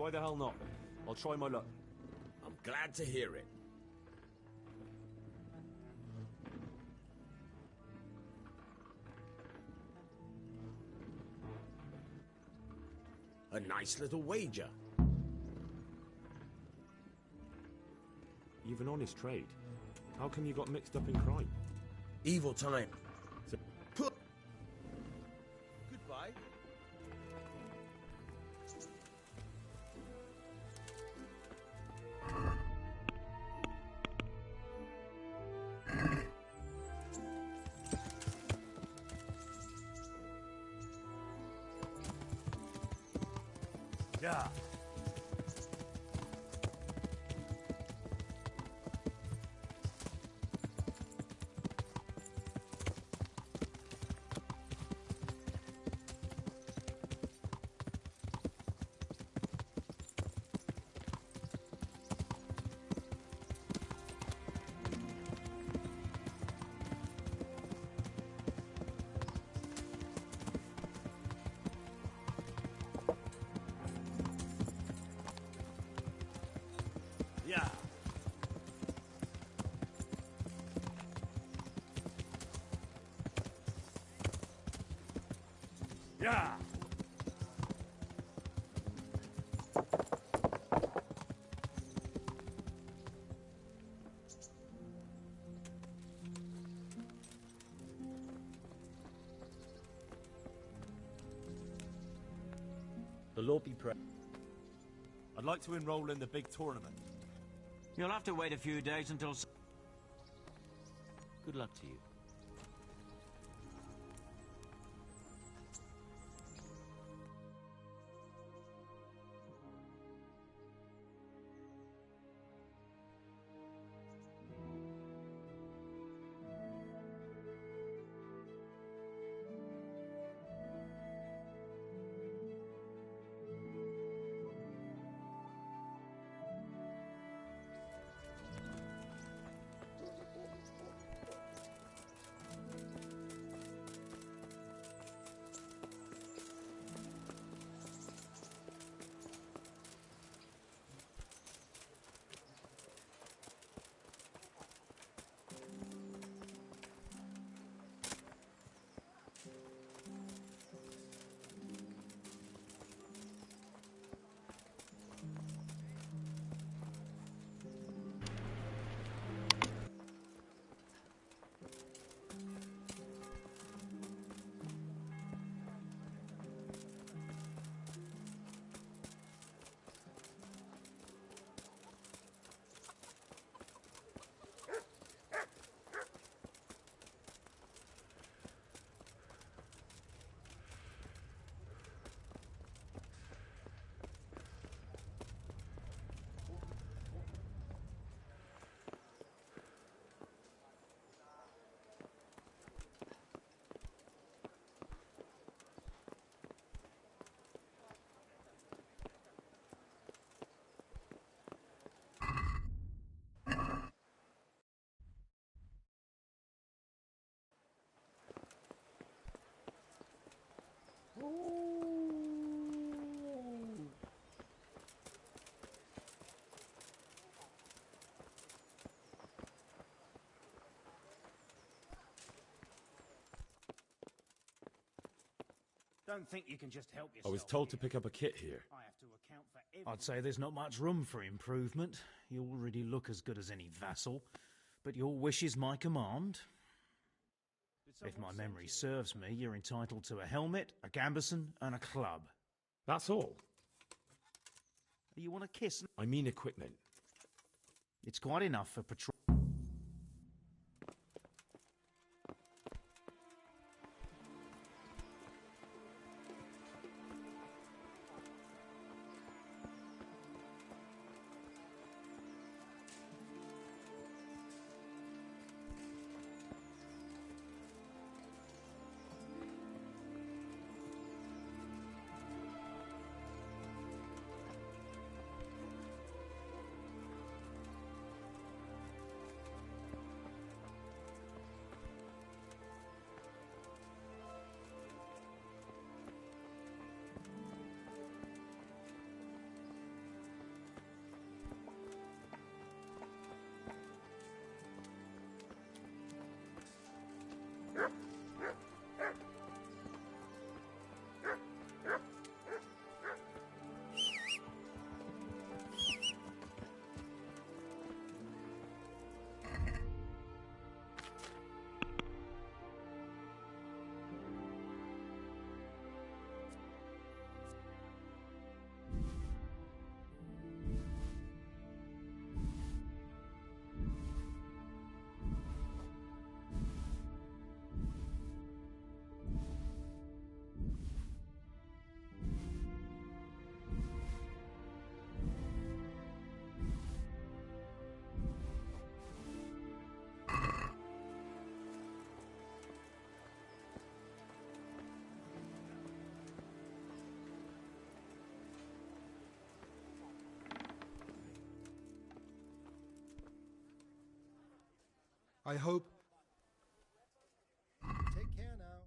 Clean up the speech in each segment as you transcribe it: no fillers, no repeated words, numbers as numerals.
Why the hell not? I'll try my luck. I'm glad to hear it. A nice little wager. You've an honest trade. How come you got mixed up in crime? Evil time. So Goodbye. Yeah. Yeah. Yeah. The Lord be praised. I'd like to enroll in the big tournament. You'll have to wait a few days until... Good luck to you. Don't think you can just help I yourself. was told to pick up a kit here. I have to account for everything. I'd say there's not much room for improvement. You already look as good as any vassal, but your wish is my command. If my memory serves me, you're entitled to a helmet, a gambeson, and a club. That's all. You want a kiss? I mean equipment. It's quite enough for patrol. I hope. Take care now.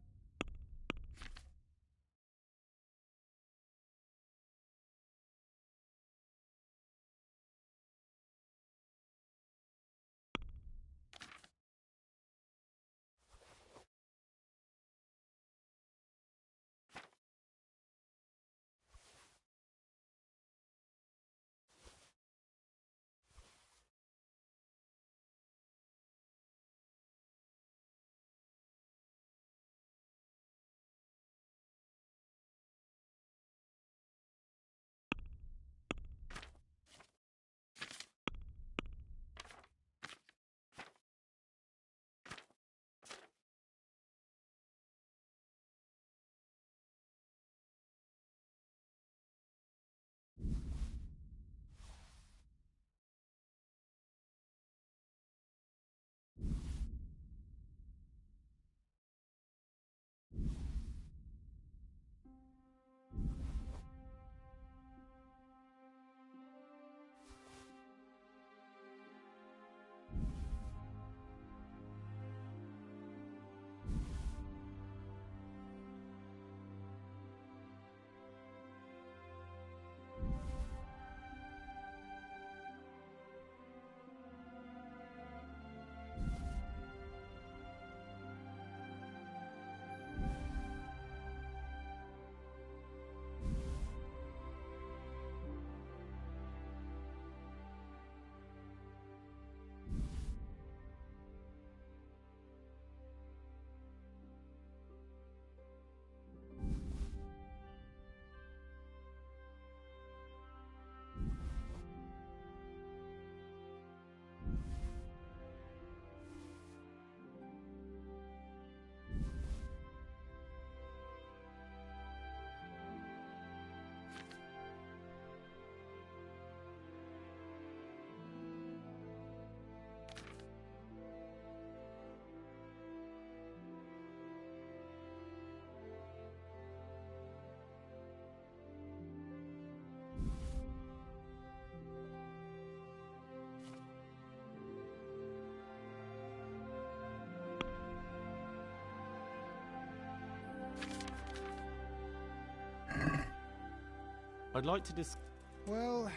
I'd like to Well.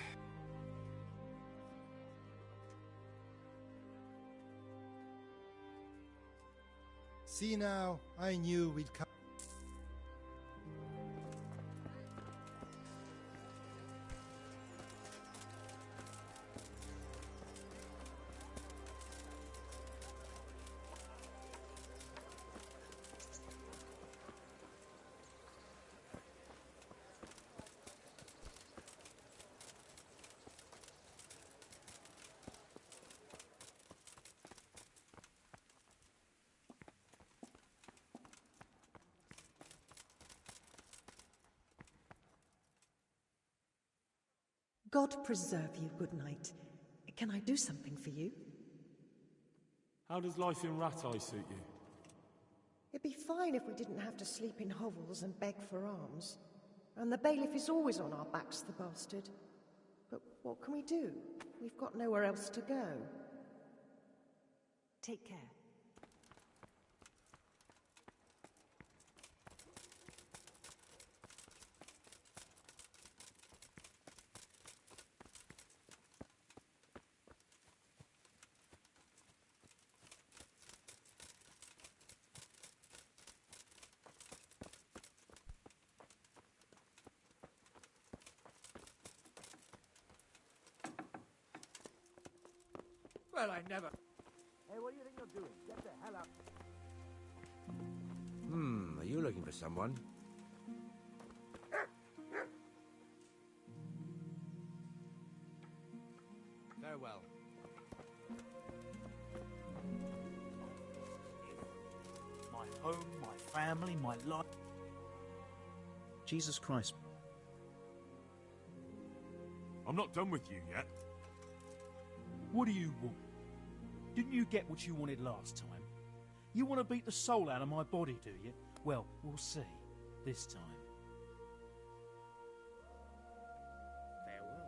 See now, I knew we'd come. God preserve you, good night. Can I do something for you? How does life in Rattay suit you? It'd be fine if we didn't have to sleep in hovels and beg for alms. And the bailiff is always on our backs, the bastard. But what can we do? We've got nowhere else to go. Take care. Well, I never... Hey, what do you think you're doing? Get the hell up. Are you looking for someone? Farewell. My home, my family, my life. Jesus Christ. I'm not done with you yet. What do you want? Didn't you get what you wanted last time? You want to beat the soul out of my body, do you? Well, we'll see. This time. Farewell.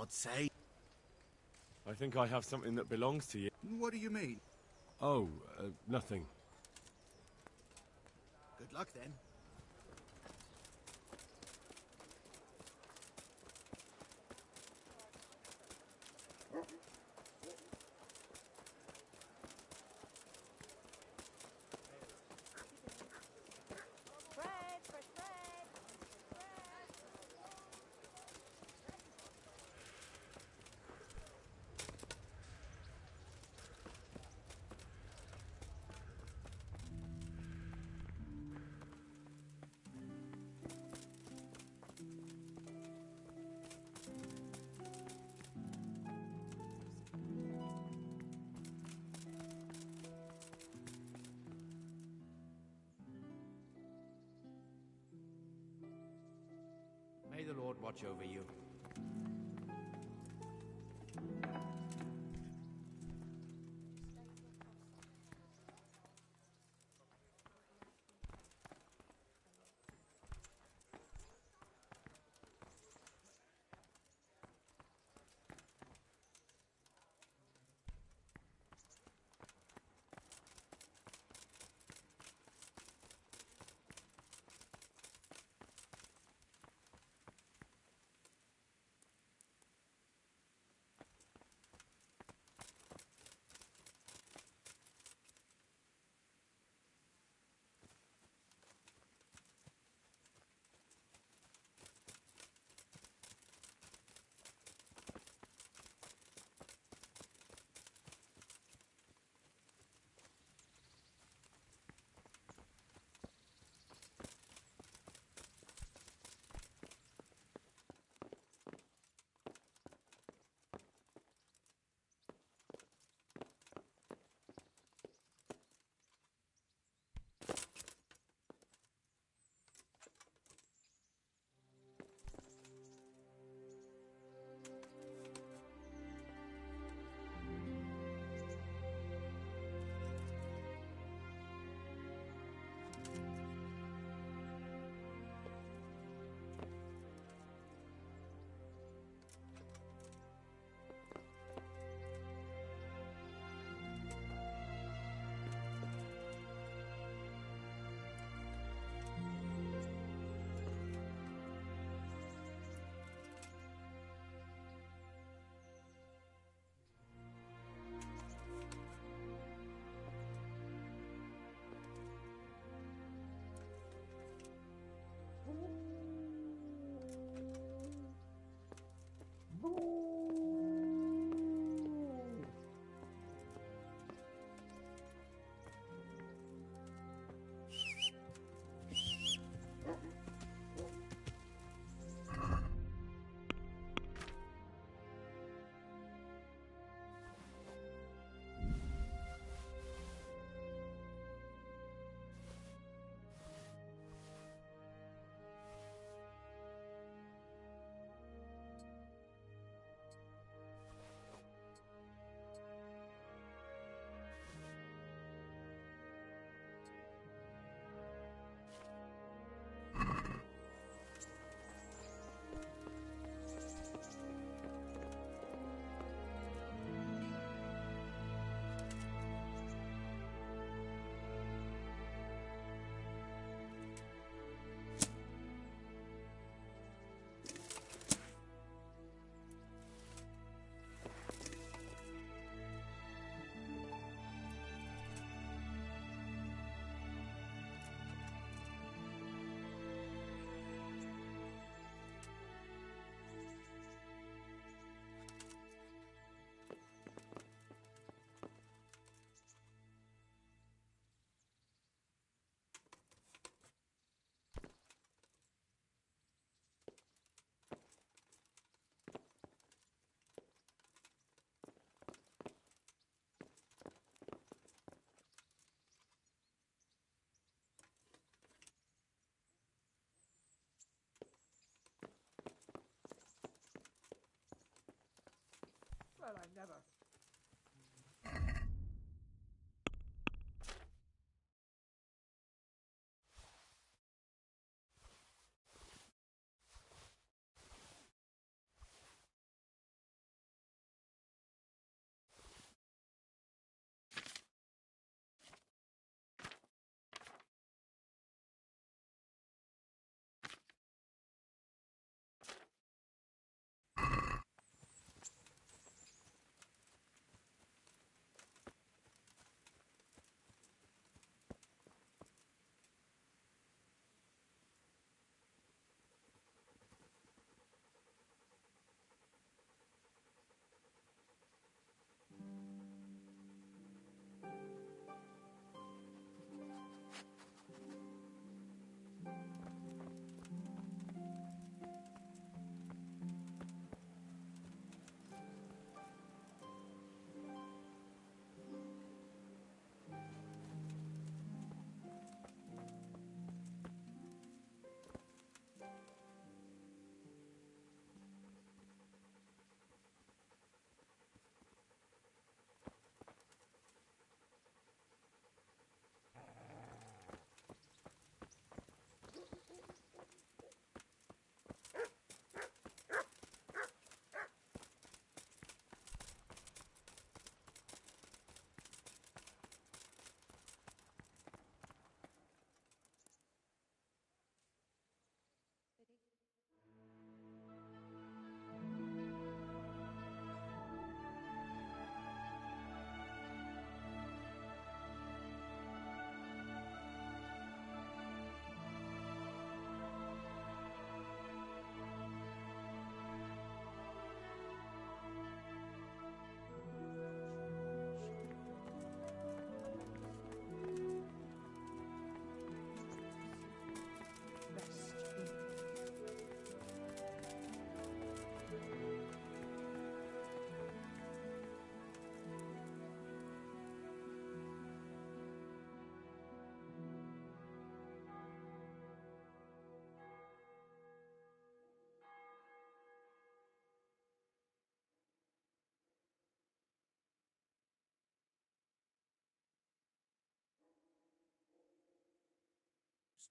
God's sake. I think I have something that belongs to you. What do you mean? Oh, nothing. Good luck, then. May the Lord watch over you.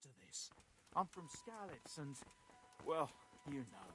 to this. I'm from Skalitz and, well, you know.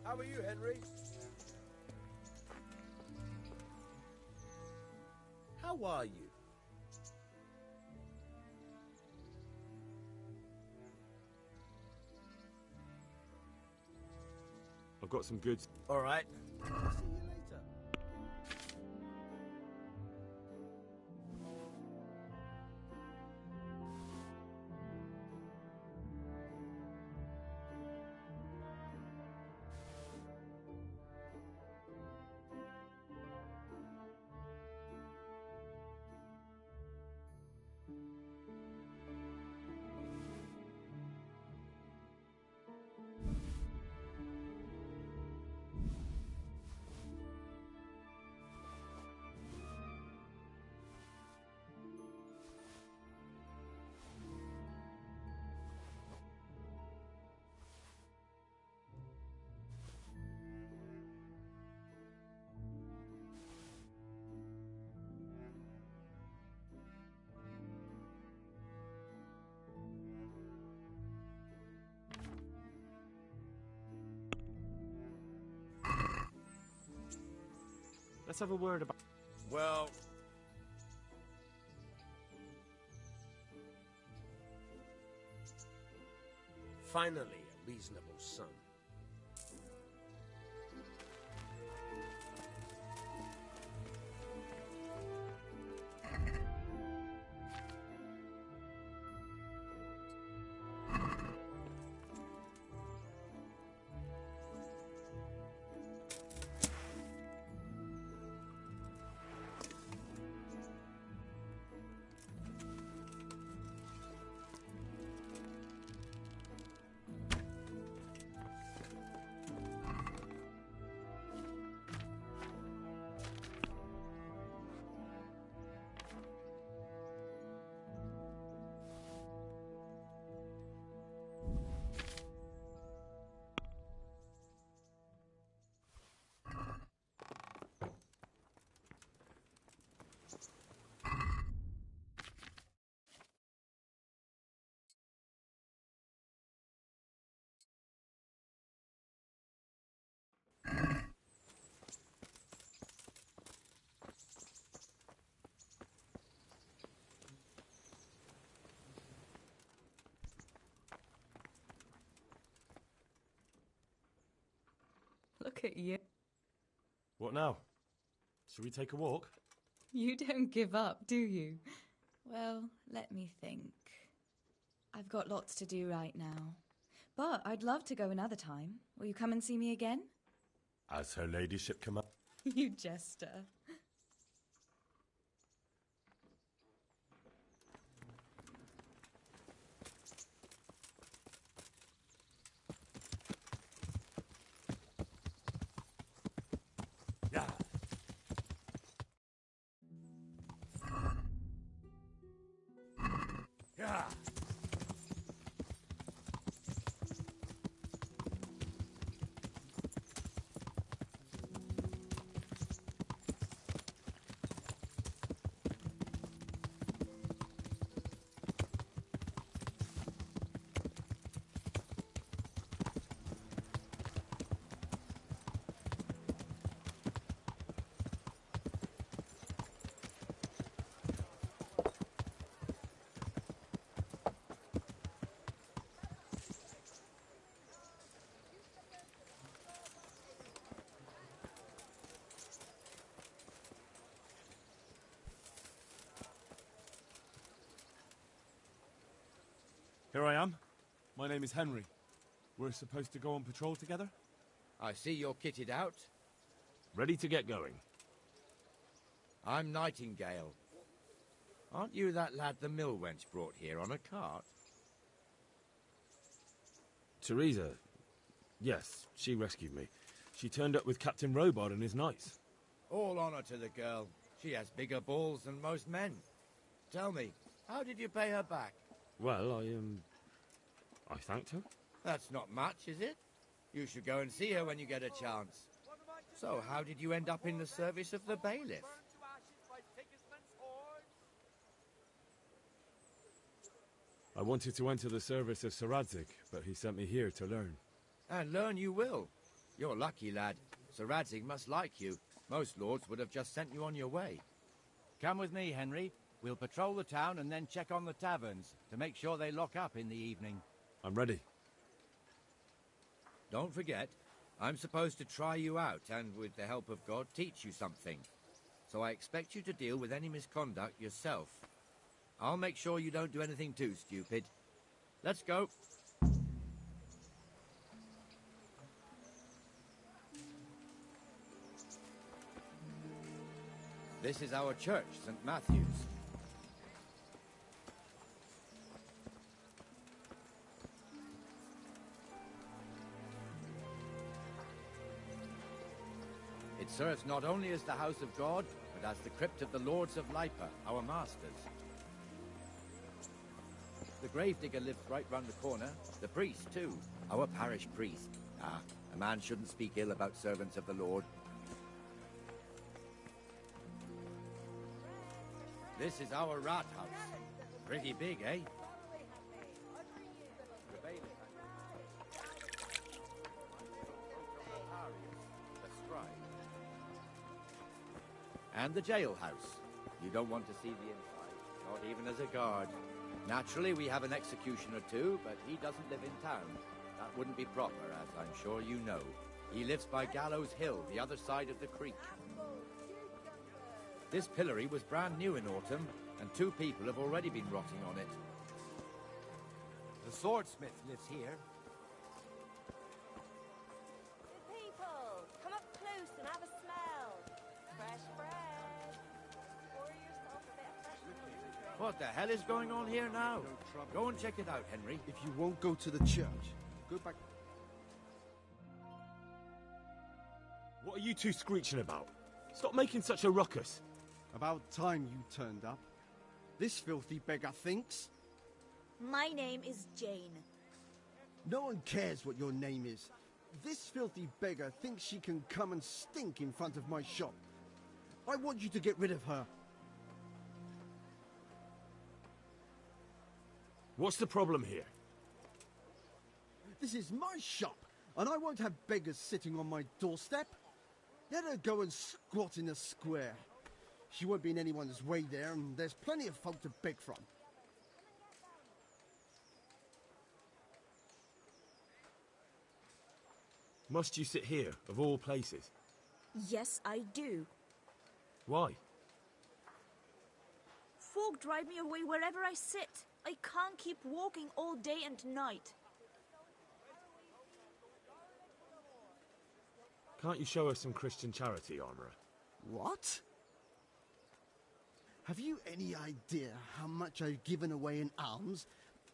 How are you, Henry? How are you? I've got some goods. All right. See you later. Let's have a word about... Well... Finally, a reasonable sum. Look at you. What now? Shall we take a walk? You don't give up, do you? Well, let me think. I've got lots to do right now. But I'd love to go another time. Will you come and see me again? As her ladyship come up. You jester. Yeah. Yeah. Here I am. My name is Henry. We're supposed to go on patrol together? I see you're kitted out. Ready to get going. I'm Nightingale. Aren't you that lad the mill wench brought here on a cart? Teresa. Yes, she rescued me. She turned up with Captain Robard and his knights. All honor to the girl. She has bigger balls than most men. Tell me, how did you pay her back? Well, I thanked her. That's not much, is it? You should go and see her when you get a chance. So, how did you end up in the service of the bailiff? I wanted to enter the service of Sir Radzig, but he sent me here to learn. And learn you will. You're lucky, lad. Sir Radzig must like you. Most lords would have just sent you on your way. Come with me, Henry. We'll patrol the town and then check on the taverns to make sure they lock up in the evening. I'm ready. Don't forget, I'm supposed to try you out and, with the help of God, teach you something. So I expect you to deal with any misconduct yourself. I'll make sure you don't do anything too stupid. Let's go. This is our church, St. Matthew's. It serves not only as the house of God, but as the crypt of the Lords of Lipa, our masters. The gravedigger lives right round the corner. The priest, too. Our parish priest. Ah, a man shouldn't speak ill about servants of the Lord. This is our rat house. Pretty big, eh? The scribe. And the jailhouse. You don't want to see the inside, not even as a guard. Naturally, we have an executioner too, but he doesn't live in town. That wouldn't be proper, as I'm sure you know. He lives by Gallows Hill, the other side of the creek. This pillory was brand new in autumn, and 2 people have already been rotting on it. The swordsmith lives here. Good people, come up close and have a smell. Fresh bread. Pour yourself a bit of fresh milk. What the hell is going on here now? Go and check it out, Henry. If you won't go to the church, go back. What are you two screeching about? Stop making such a ruckus. About time you turned up. This filthy beggar thinks. My name is Jane. No one cares what your name is. This filthy beggar thinks she can come and stink in front of my shop. I want you to get rid of her. What's the problem here? This is my shop, and I won't have beggars sitting on my doorstep. Let her go and squat in a square. She won't be in anyone's way there, and there's plenty of folk to beg from. Must you sit here, of all places? Yes, I do. Why? Folk drive me away wherever I sit. I can't keep walking all day and night. Can't you show us some Christian charity, Armourer? What? Have you any idea how much I've given away in alms,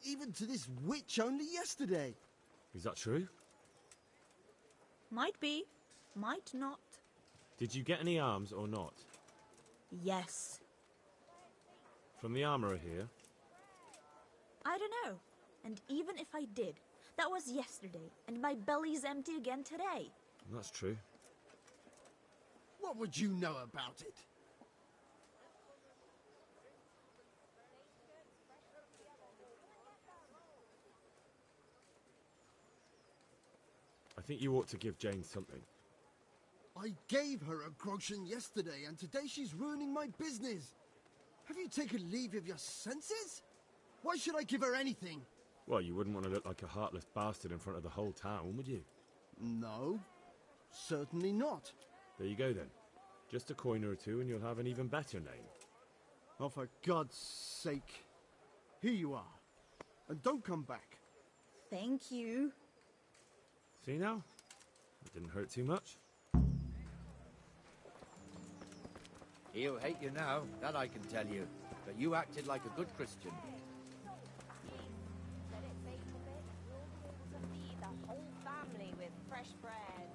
even to this witch only yesterday? Is that true? Might be, might not. Did you get any alms or not? Yes. From the Armourer here? I don't know. And even if I did, that was yesterday, and my belly's empty again today. That's true. What would you know about it? I think you ought to give Jane something. I gave her a groschen yesterday, and today she's ruining my business. Have you taken leave of your senses? Why should I give her anything? Well, you wouldn't want to look like a heartless bastard in front of the whole town, would you? No, certainly not. There you go then. Just a coin or two and you'll have an even better name. Oh, for God's sake. Here you are. And don't come back. Thank you. See now? It didn't hurt too much. He'll hate you now, that I can tell you. But you acted like a good Christian. Let it bake a bit. We'll be able to feed the whole family with fresh bread.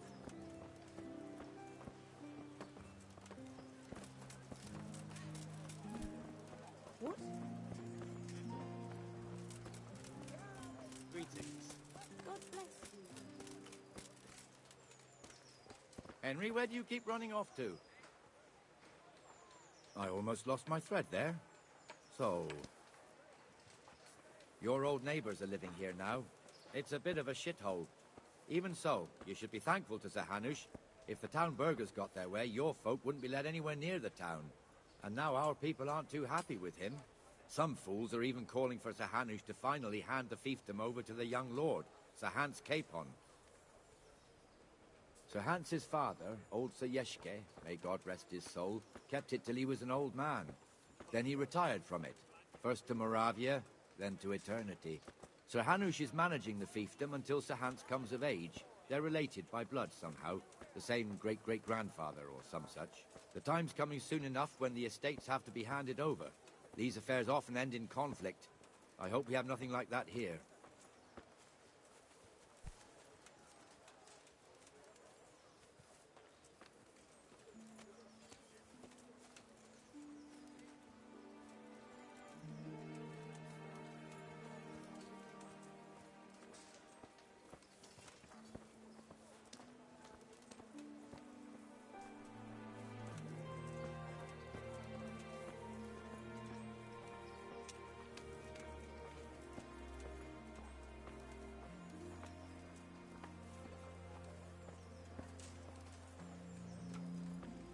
What? Greetings. God bless you. Henry, where do you keep running off to? I almost lost my thread there. So, your old neighbours are living here now. It's a bit of a shithole. Even so, you should be thankful to Sir Hanush. If the town burghers got their way, your folk wouldn't be let anywhere near the town. And now our people aren't too happy with him. Some fools are even calling for Sir Hanush to finally hand the fiefdom over to the young lord, Sir Hans Capon. Sir Hans's father, old Sir Yeshke, may God rest his soul, kept it till he was an old man. Then he retired from it, first to Moravia, then to eternity. Sir Hanush is managing the fiefdom until Sir Hans comes of age. They're related by blood somehow, the same great-great-grandfather or some such. The time's coming soon enough when the estates have to be handed over. These affairs often end in conflict. I hope we have nothing like that here.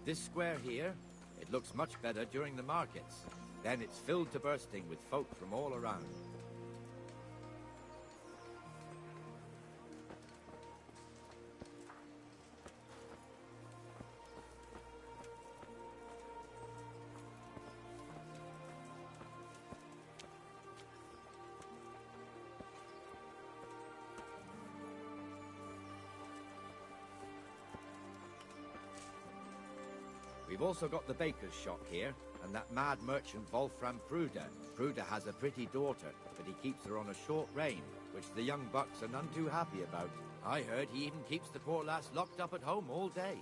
This square here, it looks much better during the markets. Then it's filled to bursting with folk from all around. We've also got the baker's shop here, and that mad merchant Wolfram Pruder. Pruder has a pretty daughter, but he keeps her on a short rein, which the young bucks are none too happy about. I heard he even keeps the poor lass locked up at home all day.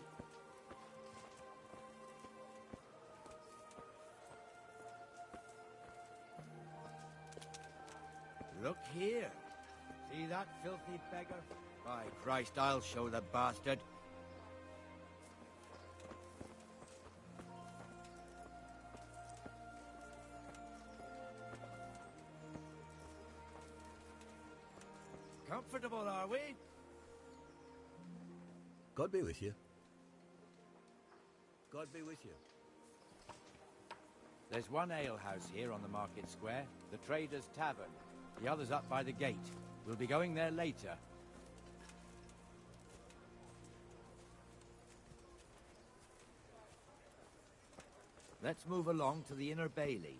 Look here. See that filthy beggar? By Christ, I'll show the bastard. Comfortable, are we? God be with you. God be with you. There's one alehouse here on the market square, the Trader's Tavern. The other's up by the gate. We'll be going there later. Let's move along to the Inner Bailey.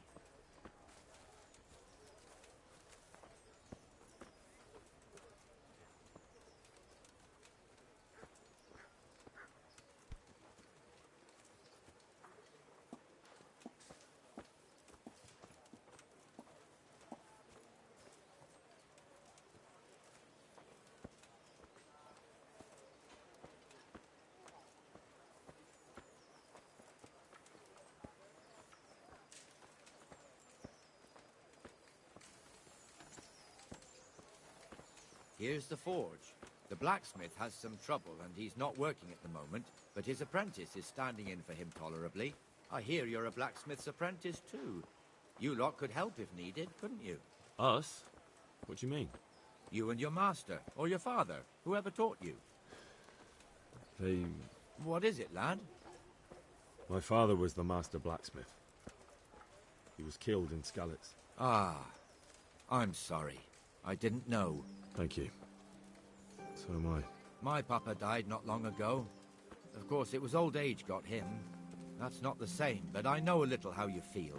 Here's the forge. The blacksmith has some trouble and he's not working at the moment, but his apprentice is standing in for him tolerably. I hear you're a blacksmith's apprentice too. You lot could help if needed, couldn't you? Us? What do you mean? You and your master, or your father, whoever taught you. They... What is it, lad? My father was the master blacksmith. He was killed in Skalitz. Ah, I'm sorry. I didn't know. Thank you. So am I. My papa died not long ago. Of course, it was old age got him. That's not the same, but I know a little how you feel.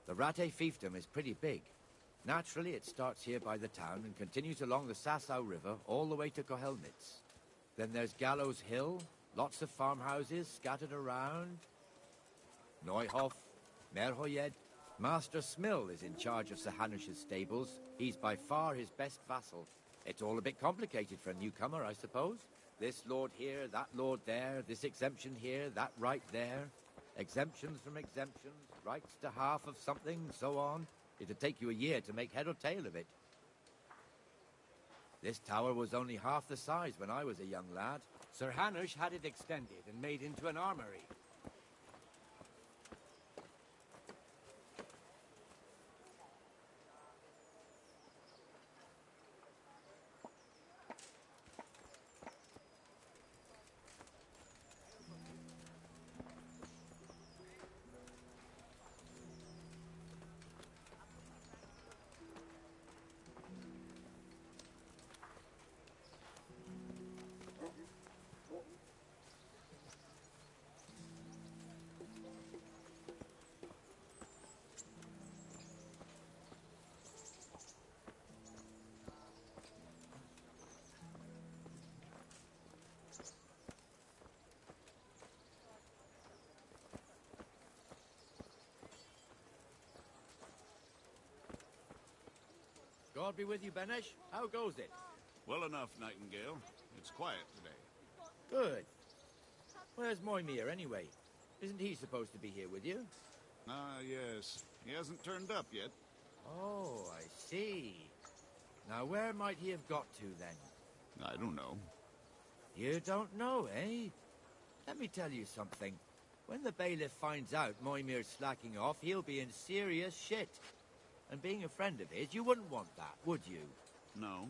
The Rattay fiefdom is pretty big. Naturally, it starts here by the town and continues along the Sasau River all the way to Kohelnitz. Then there's Gallows Hill, lots of farmhouses scattered around. Neuhof, Merhoyed. Master Smill is in charge of Sir Hanush's stables. He's by far his best vassal. It's all a bit complicated for a newcomer, I suppose. This lord here, that lord there, this exemption here, that right there. Exemptions from exemptions, rights to half of something, so on. It'd take you a year to make head or tail of it. This tower was only half the size when I was a young lad. Sir Hanush had it extended and made into an armory. God be with you, Benesh. How goes it? Well enough, Nightingale. It's quiet today. Good. Where's Moimir, anyway? Isn't he supposed to be here with you? Ah, yes. He hasn't turned up yet. Oh, I see. Now, where might he have got to, then? I don't know. You don't know, eh? Let me tell you something. When the bailiff finds out Moimir's slacking off, he'll be in serious shit. And being a friend of his, you wouldn't want that, would you? No.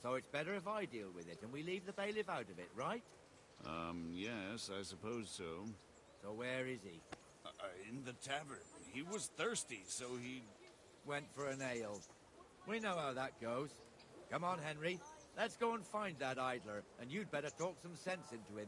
So it's better if I deal with it and we leave the bailiff out of it, right? Yes, I suppose so. So where is he? In the tavern. He was thirsty, so he... Went for an ale. We know how that goes. Come on, Henry. Let's go and find that idler, and you'd better talk some sense into him.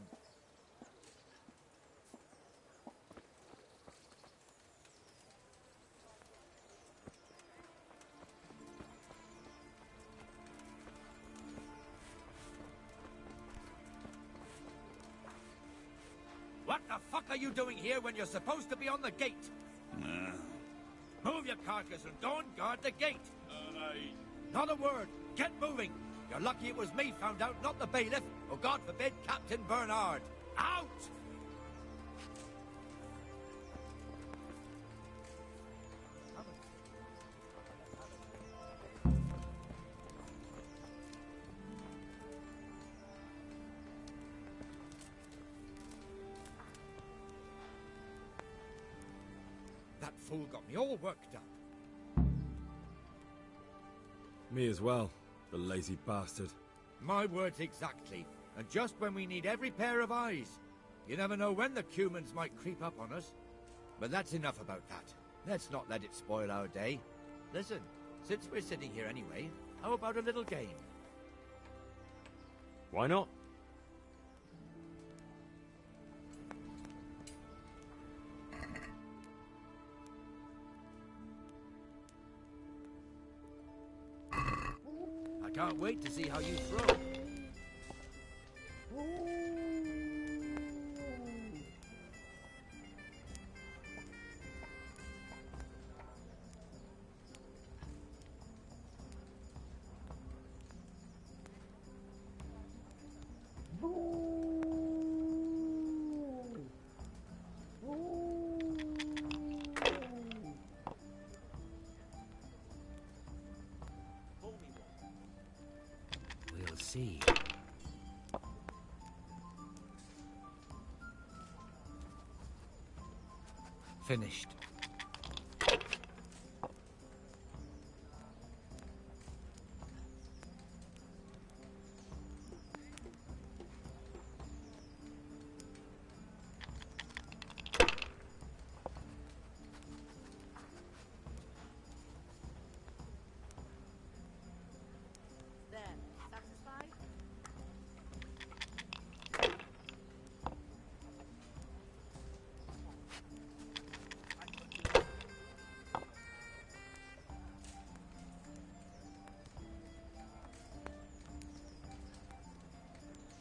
What the fuck are you doing here when you're supposed to be on the gate? Move your carcass and go and guard the gate. Not a word. Get moving. You're lucky it was me found out, not the bailiff, or God forbid, Captain Bernard. Out! That fool got me all worked up. Me as well, the lazy bastard. My words exactly. And just when we need every pair of eyes. You never know when the Cumans might creep up on us. But that's enough about that. Let's not let it spoil our day. Listen, since we're sitting here anyway, how about a little game? Why not? I can't wait to see how you throw. We'll see. Finished. There, satisfied?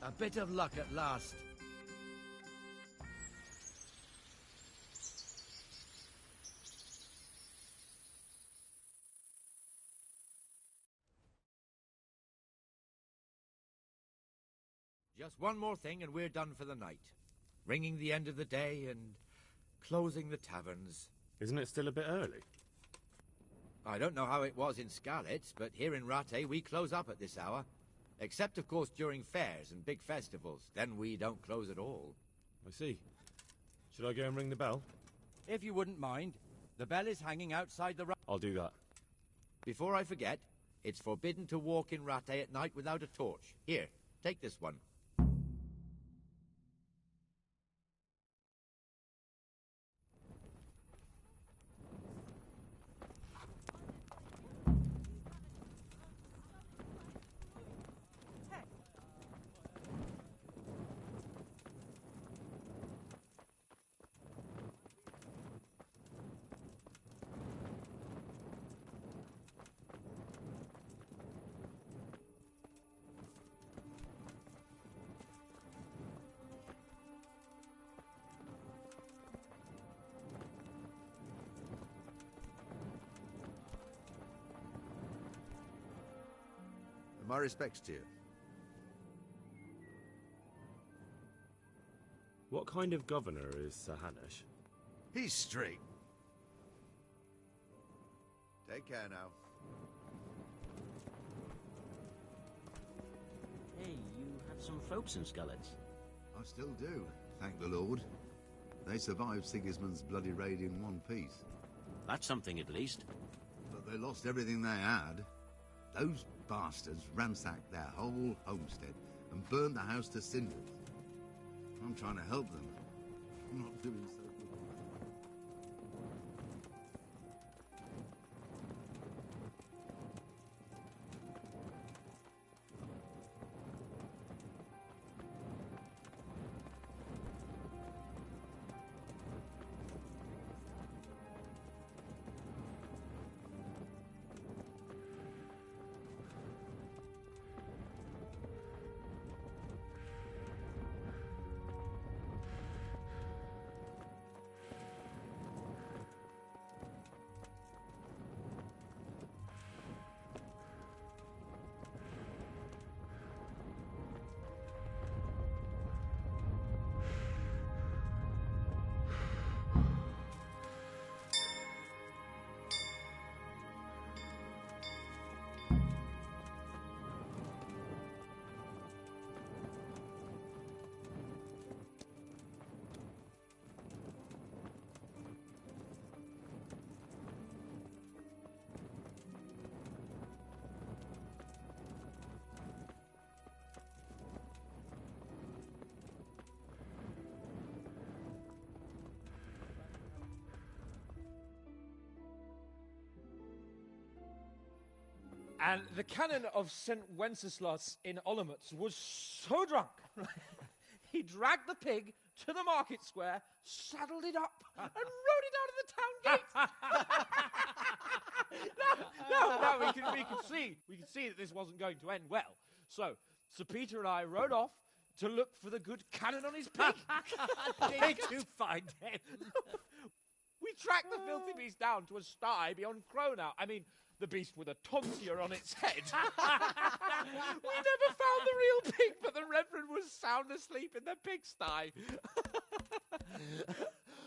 A bit of luck at last. Just one more thing and we're done for the night. Ringing the end of the day and closing the taverns. Isn't it still a bit early? I don't know how it was in Skalitz, but here in Rattay we close up at this hour. Except, of course, during fairs and big festivals. Then we don't close at all. I see. Should I go and ring the bell? If you wouldn't mind, the bell is hanging outside the... I'll do that. Before I forget, it's forbidden to walk in Rattay at night without a torch. Here, take this one. My respects to you. What kind of governor is Sir Hanush? He's straight. Take care now. Hey, you have some folks in Skalitz. I still do, thank the Lord. They survived Sigismund's bloody raid in one piece. That's something at least. But they lost everything they had. Those bastards ransacked their whole homestead and burned the house to cinders. I'm trying to help them. I'm not doing so good. And the canon of St. Wenceslas in Olomouc was so drunk, he dragged the pig to the market square, saddled it up, and rode it out of the town gate. No, we can see that this wasn't going to end well. So, Sir Peter and I rode off to look for the good canon on his pig. Did you find him? We tracked the filthy beast down to a sty beyond Cronau. I mean, the beast with a tonsure on its head. We never found the real pig, but the Reverend was sound asleep in the pigsty.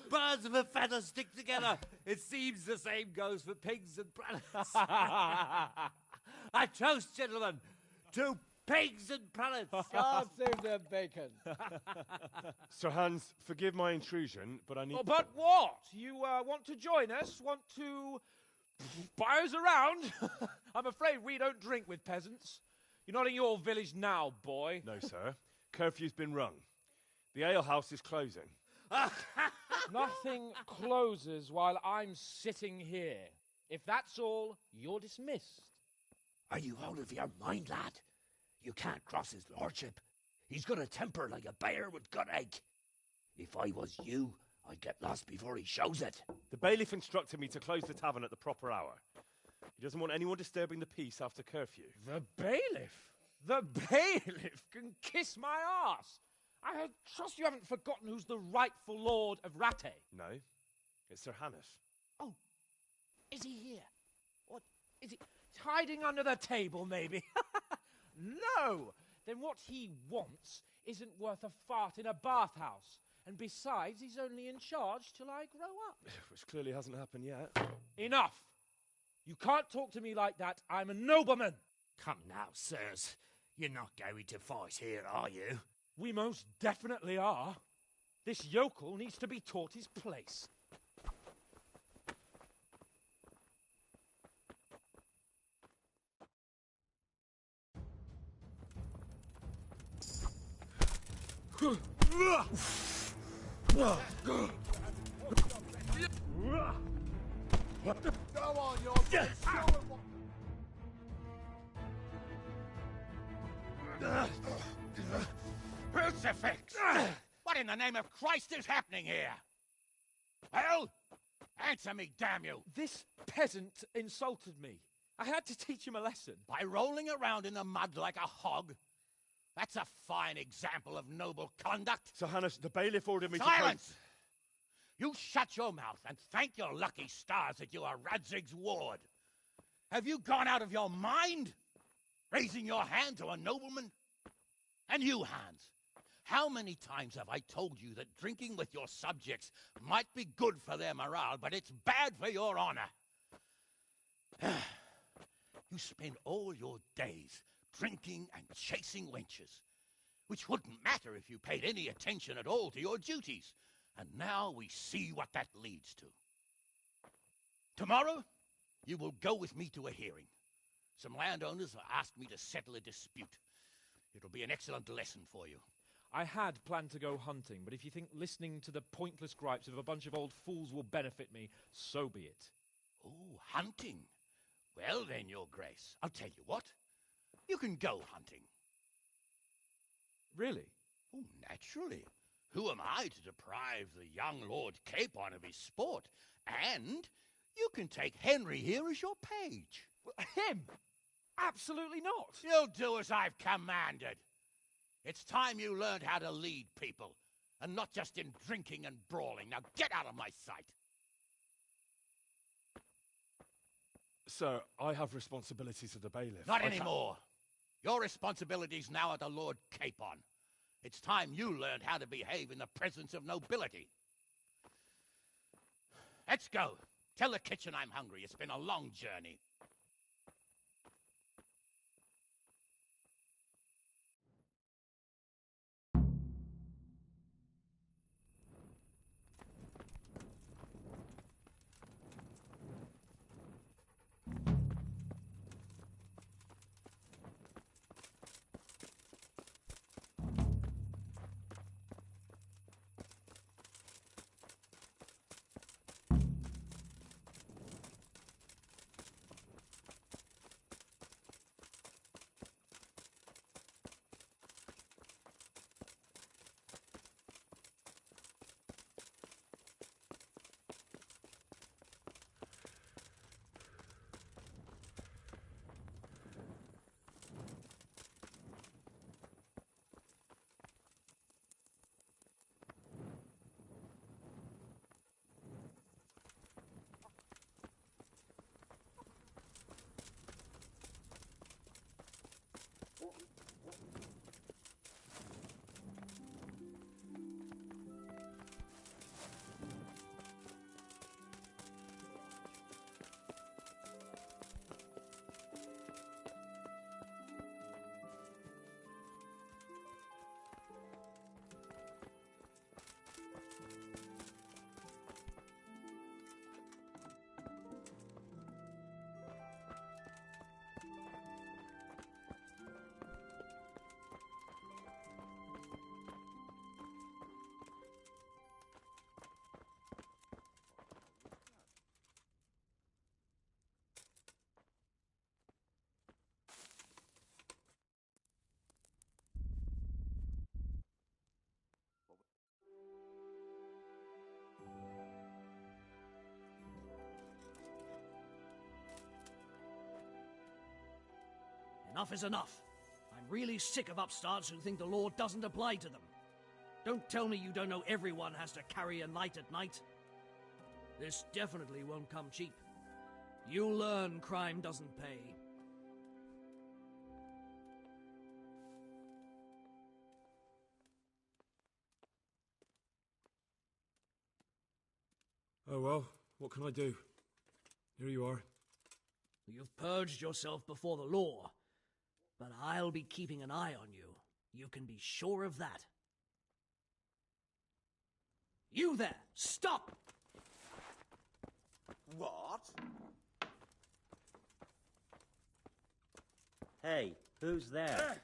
Birds of a feather stick together. It seems the same goes for pigs and planets. I toast, gentlemen, to pigs and planets. God save the bacon. Sir Hans, forgive my intrusion, but I need... Oh, but what? You want to join us? Want to buy us around? I'm afraid we don't drink with peasants. You're not in your village now, boy. No, sir. Curfew's been rung. The alehouse is closing. Nothing closes while I'm sitting here. If that's all, you're dismissed. Are you out of your mind, lad? You can't cross his lordship. He's got a temper like a bear with gut ache. If I was you, I'd get lost before he shows it. The bailiff instructed me to close the tavern at the proper hour. He doesn't want anyone disturbing the peace after curfew. The bailiff? The bailiff can kiss my arse. I trust you haven't forgotten who's the rightful lord of Rattay. No, it's Sir Hanush. Oh, is he here? What, is he hiding under the table, maybe? No! Then what he wants isn't worth a fart in a bathhouse. And besides, he's only in charge till I grow up. Which clearly hasn't happened yet. Enough! You can't talk to me like that. I'm a nobleman. Come now, sirs. You're not going to fight here, are you? We most definitely are. This yokel needs to be taught his place. Go on, you're Crucifix! What in the name of Christ is happening here? Well, answer me, damn you! This peasant insulted me. I had to teach him a lesson. By rolling around in the mud like a hog? That's a fine example of noble conduct. Sir Hanush, the bailiff ordered me to... Silence! You shut your mouth and thank your lucky stars that you are Radzig's ward. Have you gone out of your mind? Raising your hand to a nobleman? And you, Hans, how many times have I told you that drinking with your subjects might be good for their morale, but it's bad for your honor? You spend all your days drinking and chasing wenches, which wouldn't matter if you paid any attention at all to your duties. And now we see what that leads to. Tomorrow, you will go with me to a hearing. Some landowners have asked me to settle a dispute. It'll be an excellent lesson for you. I had planned to go hunting, but if you think listening to the pointless gripes of a bunch of old fools will benefit me, so be it. Oh, hunting. Well then, Your Grace, I'll tell you what. You can go hunting. Really? Oh, naturally. Who am I to deprive the young Lord Capon of his sport? And you can take Henry here as your page. Him? Absolutely not. You'll do as I've commanded. It's time you learned how to lead people, and not just in drinking and brawling. Now get out of my sight. Sir, I have responsibilities of the bailiff. Not anymore. Your responsibilities now are the Lord Capon. It's time you learned how to behave in the presence of nobility. Let's go. Tell the kitchen I'm hungry. It's been a long journey. Enough is enough. I'm really sick of upstarts who think the law doesn't apply to them. Don't tell me you don't know everyone has to carry a knight at night. This definitely won't come cheap. You'll learn crime doesn't pay. Oh well, what can I do? Here you are. You've purged yourself before the law, but I'll be keeping an eye on you. You can be sure of that. You there! Stop! What? Hey, who's there?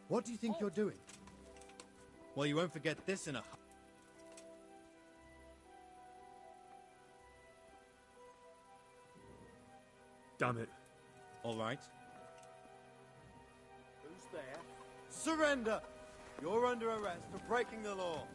What do you think you're doing? Well, you won't forget this in a... Damn it. All right. Who's there? Surrender! You're under arrest for breaking the law.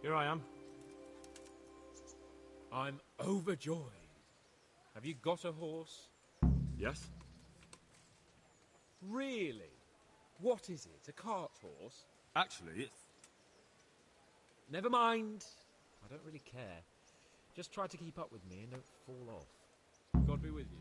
Here I am. I'm overjoyed. Have you got a horse? Yes? Really? What is it? A cart horse? Actually, it's... Never mind. I don't really care. Just try to keep up with me and don't fall off. God be with you.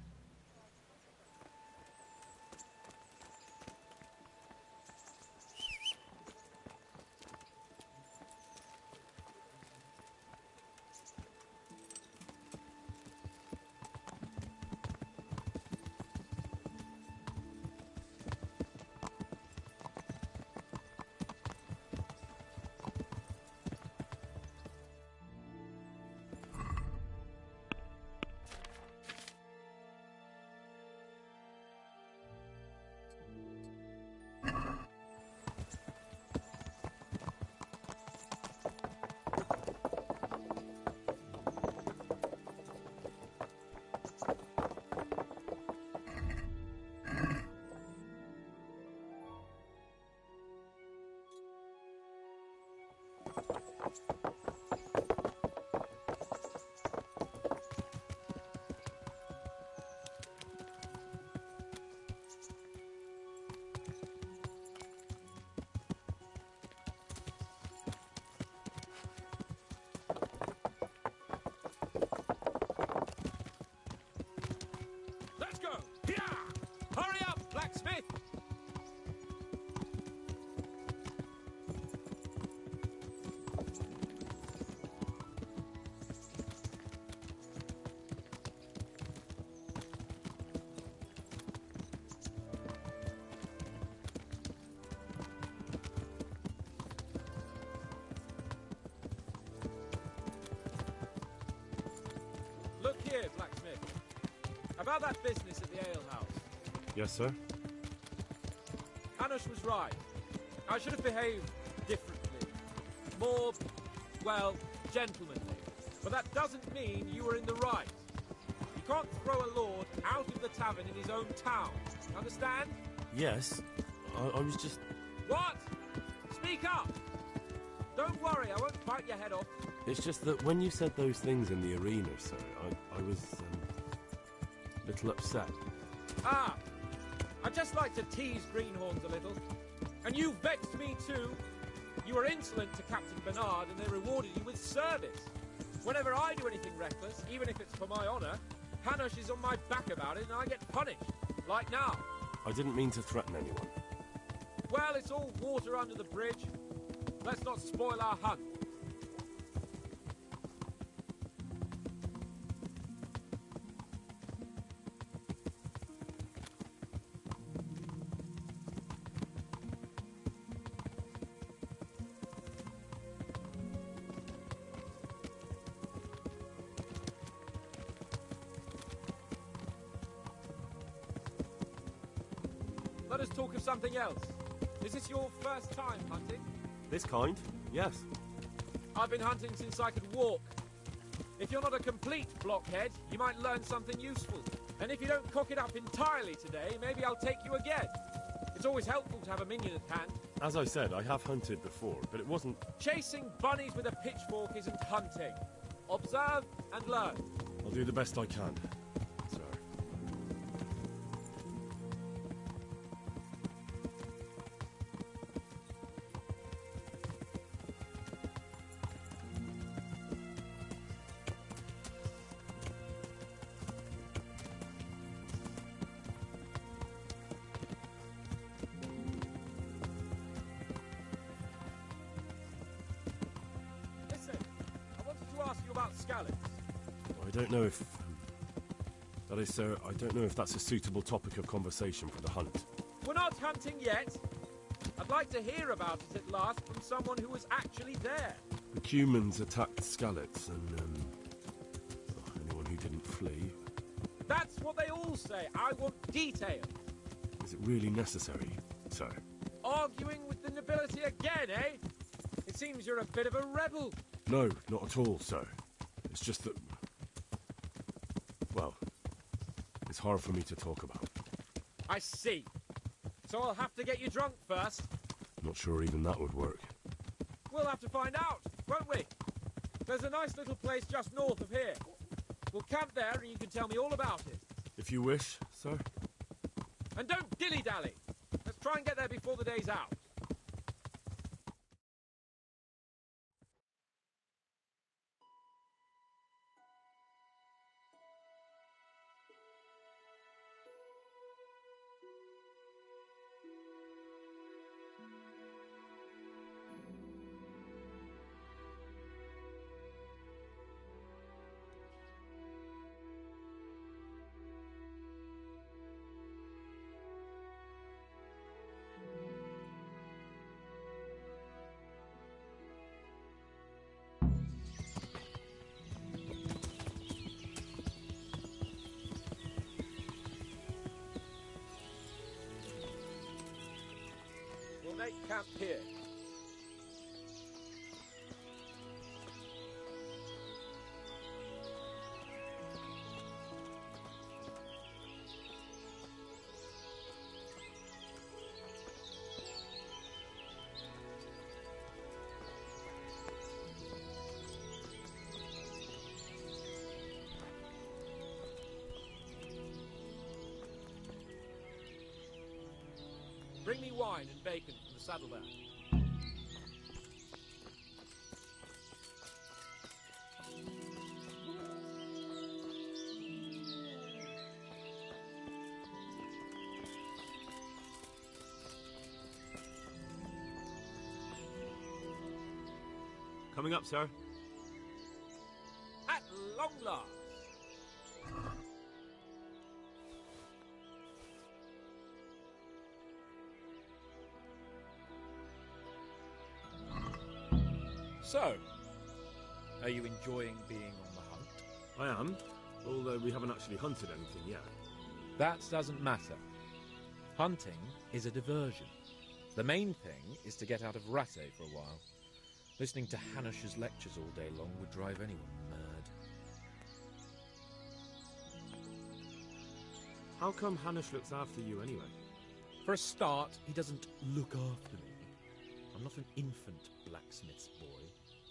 About that business at the alehouse. Yes, sir? Hanush was right. I should have behaved differently. More, well, gentlemanly. But that doesn't mean you were in the right. You can't throw a lord out of the tavern in his own town. Understand? Yes. I was just... What? Speak up! Don't worry, I won't bite your head off. It's just that when you said those things in the arena, sir, I was a little upset. Ah! I just like to tease greenhorns a little. And you vexed me too. You were insolent to Captain Bernard and they rewarded you with service. Whenever I do anything reckless, even if it's for my honour, Hanush is on my back about it and I get punished. Like now. I didn't mean to threaten anyone. Well, it's all water under the bridge. Let's not spoil our hunt. Let us talk of something else. Is this your first time hunting? This kind? Yes. I've been hunting since I could walk. If you're not a complete blockhead, you might learn something useful. And if you don't cock it up entirely today, maybe I'll take you again. It's always helpful to have a minion at hand. As I said, I have hunted before, but it wasn't... Chasing bunnies with a pitchfork isn't hunting. Observe and learn. I'll do the best I can, sir. I don't know if... That is, sir, I don't know if that's a suitable topic of conversation for the hunt. We're not hunting yet. I'd like to hear about it at last from someone who was actually there. The Cumans attacked Skalitz and, anyone who didn't flee. That's what they all say. I want detail. Is it really necessary, sir? Arguing with the nobility again, eh? It seems you're a bit of a rebel. No, not at all, sir. It's just that... Well, it's hard for me to talk about. I see. So I'll have to get you drunk first. Not sure even that would work. We'll have to find out, won't we? There's a nice little place just north of here. We'll camp there and you can tell me all about it. If you wish, sir. And don't dilly-dally. Let's try and get there before the day's out. We'll make camp here. Bring me wine and bacon from the saddlebag. Coming up, sir. At long last. So, are you enjoying being on the hunt? I am, although we haven't actually hunted anything yet. That doesn't matter. Hunting is a diversion. The main thing is to get out of Rattay for a while. Listening to Hanush's lectures all day long would drive anyone mad. How come Hanush looks after you anyway? For a start, he doesn't look after me. I'm not an infant blacksmith's boy.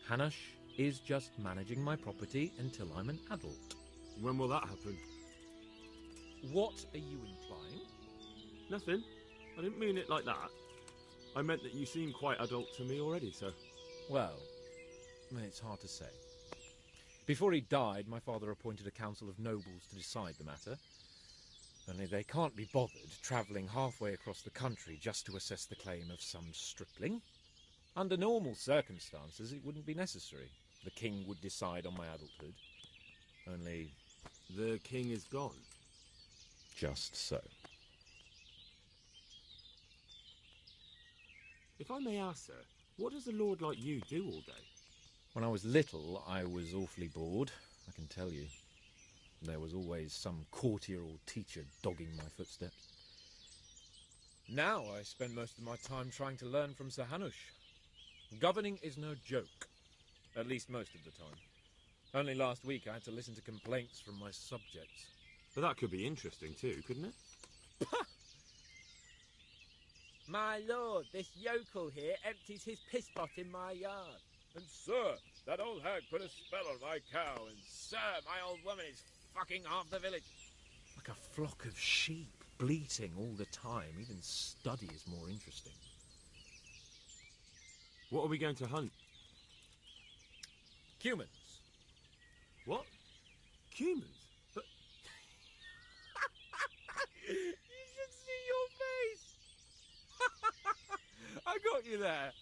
Hanush is just managing my property until I'm an adult. When will that happen? What are you implying? Nothing. I didn't mean it like that. I meant that you seem quite adult to me already, sir. Well, it's hard to say. Before he died, my father appointed a council of nobles to decide the matter. Only they can't be bothered travelling halfway across the country just to assess the claim of some stripling. Under normal circumstances, it wouldn't be necessary. The king would decide on my adulthood. Only... The king is gone. Just so. If I may ask, sir, what does a lord like you do all day? When I was little, I was awfully bored, I can tell you. There was always some courtier or teacher dogging my footsteps. Now I spend most of my time trying to learn from Sir Hanush. Governing is no joke, at least most of the time. Only last week I had to listen to complaints from my subjects. But that could be interesting too, couldn't it? My lord, this yokel here empties his piss pot in my yard. And sir, that old hag put a spell on my cow, and Sir, my old woman is fucking half the village. like a flock of sheep, bleating all the time. Even study is more interesting. What are we going to hunt? Humans. What? Humans? But... You should see your face! I got you there.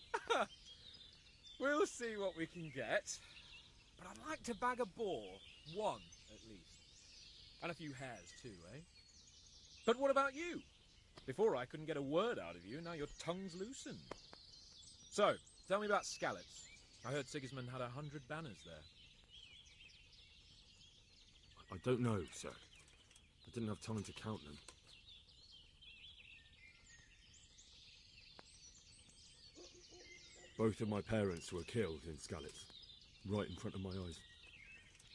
We'll see what we can get. But I'd like to bag a boar. One, at least. And a few hares, too, eh? But what about you? Before I couldn't get a word out of you, now your tongue's loosened. So, tell me about Skalitz. I heard Sigismund had 100 banners there. I don't know, sir. I didn't have time to count them. Both of my parents were killed in Skalitz, right in front of my eyes.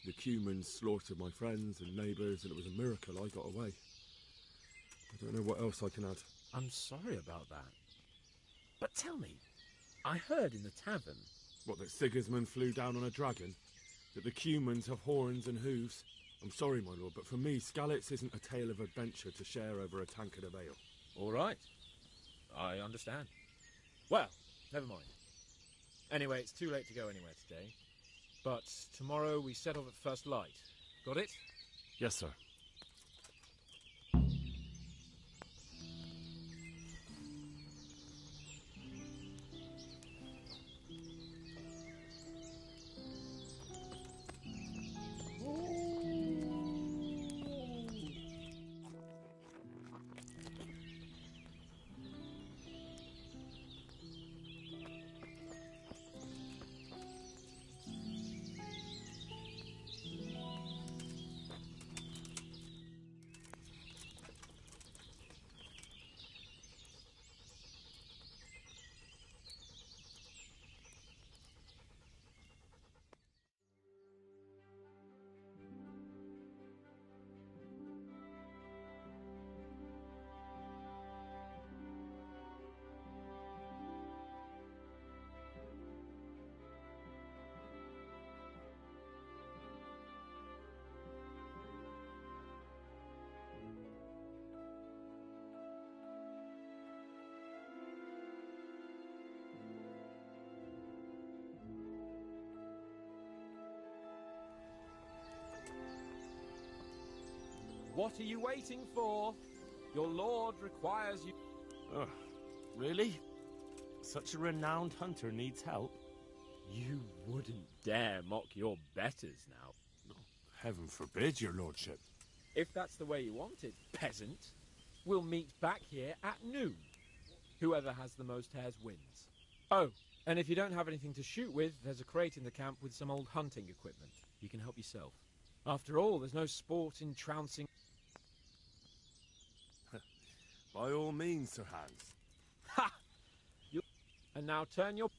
The Cumans slaughtered my friends and neighbours, and it was a miracle I got away. I don't know what else I can add. I'm sorry about that. But tell me, I heard in the tavern... What, that Sigismund flew down on a dragon? That the Cumans have horns and hooves? I'm sorry, my lord, but for me, Skalitz isn't a tale of adventure to share over a tankard of ale. All right. I understand. Well, never mind. Anyway, it's too late to go anywhere today. But tomorrow we set off at first light. Got it? Yes, sir. What are you waiting for? Your lord requires you... Oh, really? Such a renowned hunter needs help? You wouldn't dare mock your betters now. Heaven forbid, your lordship. If that's the way you want it, peasant, we'll meet back here at noon. Whoever has the most hares wins. Oh, and if you don't have anything to shoot with, there's a crate in the camp with some old hunting equipment. You can help yourself. After all, there's no sport in trouncing... By all means, Sir Hans. Ha! And now turn your...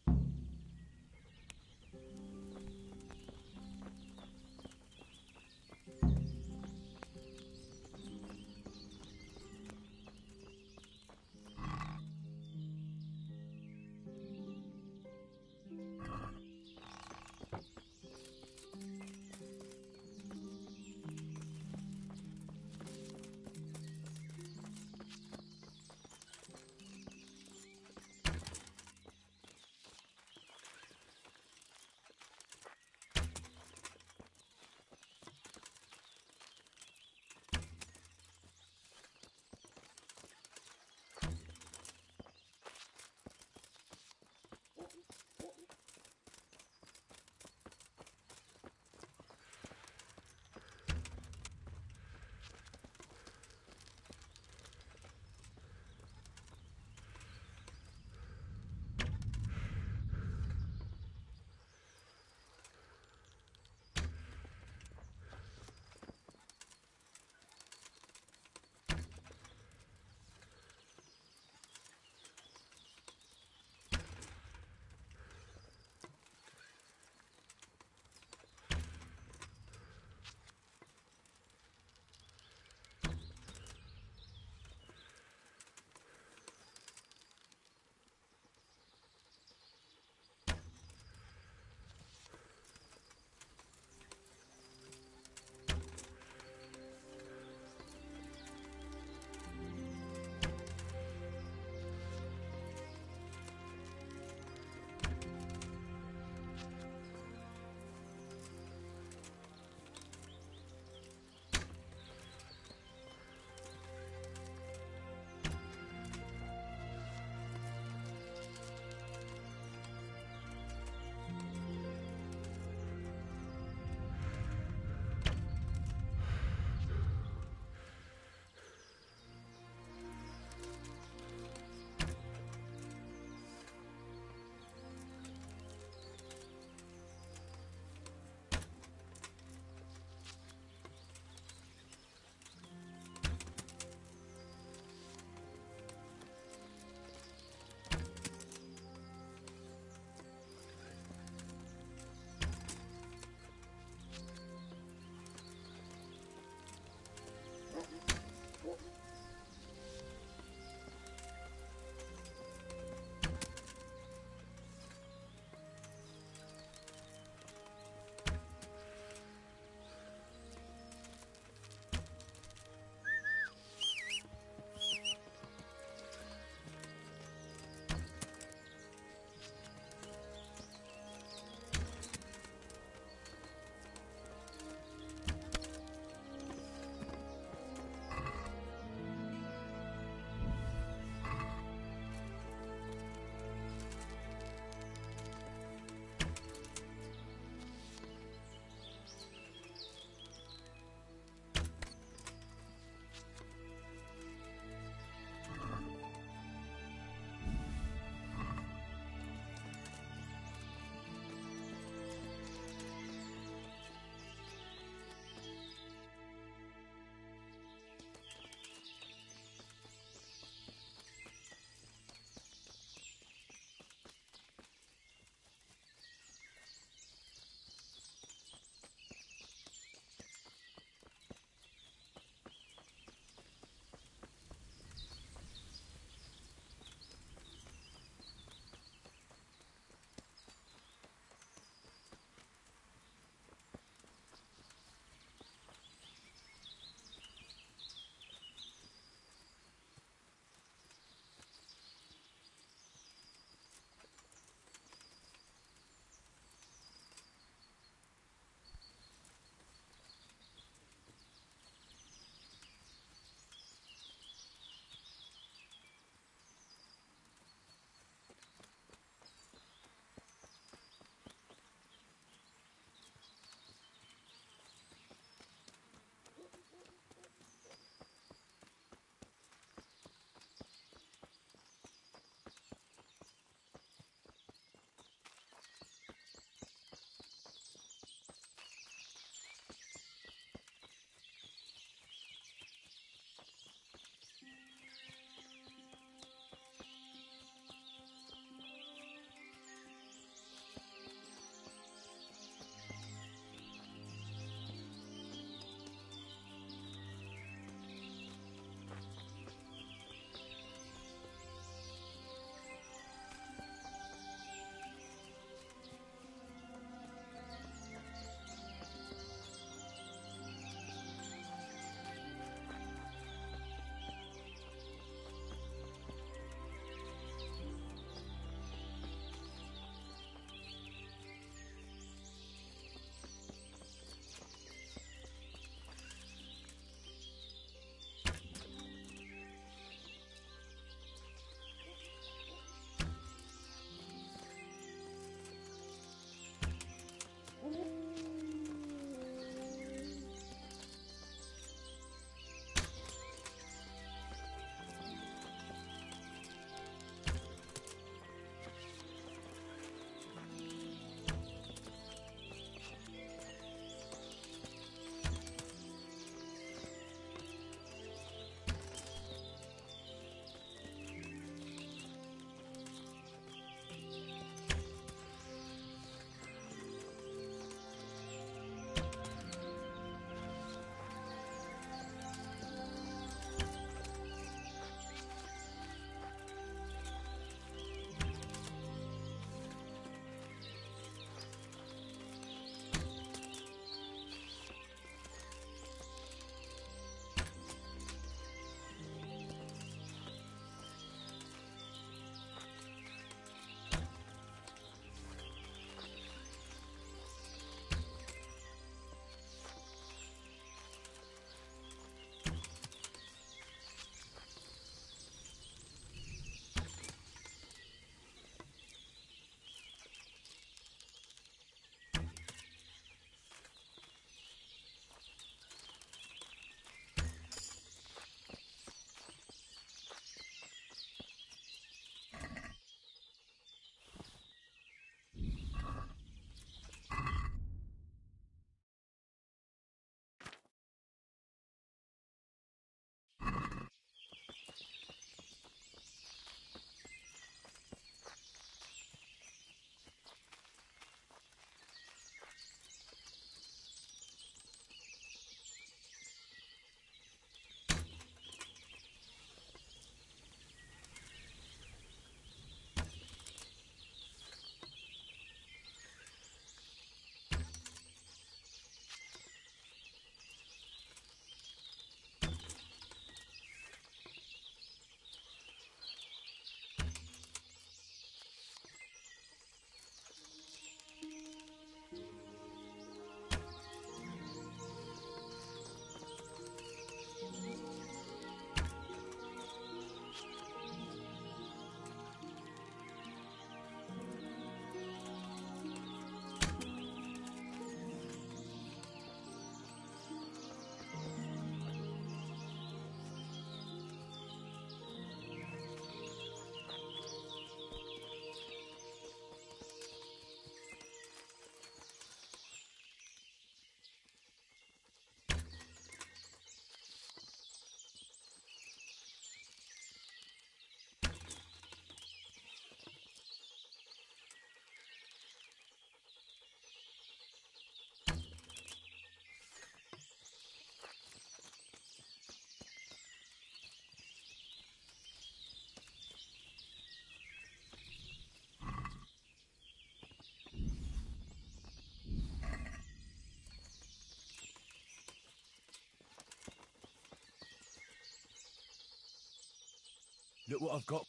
Look what I've got.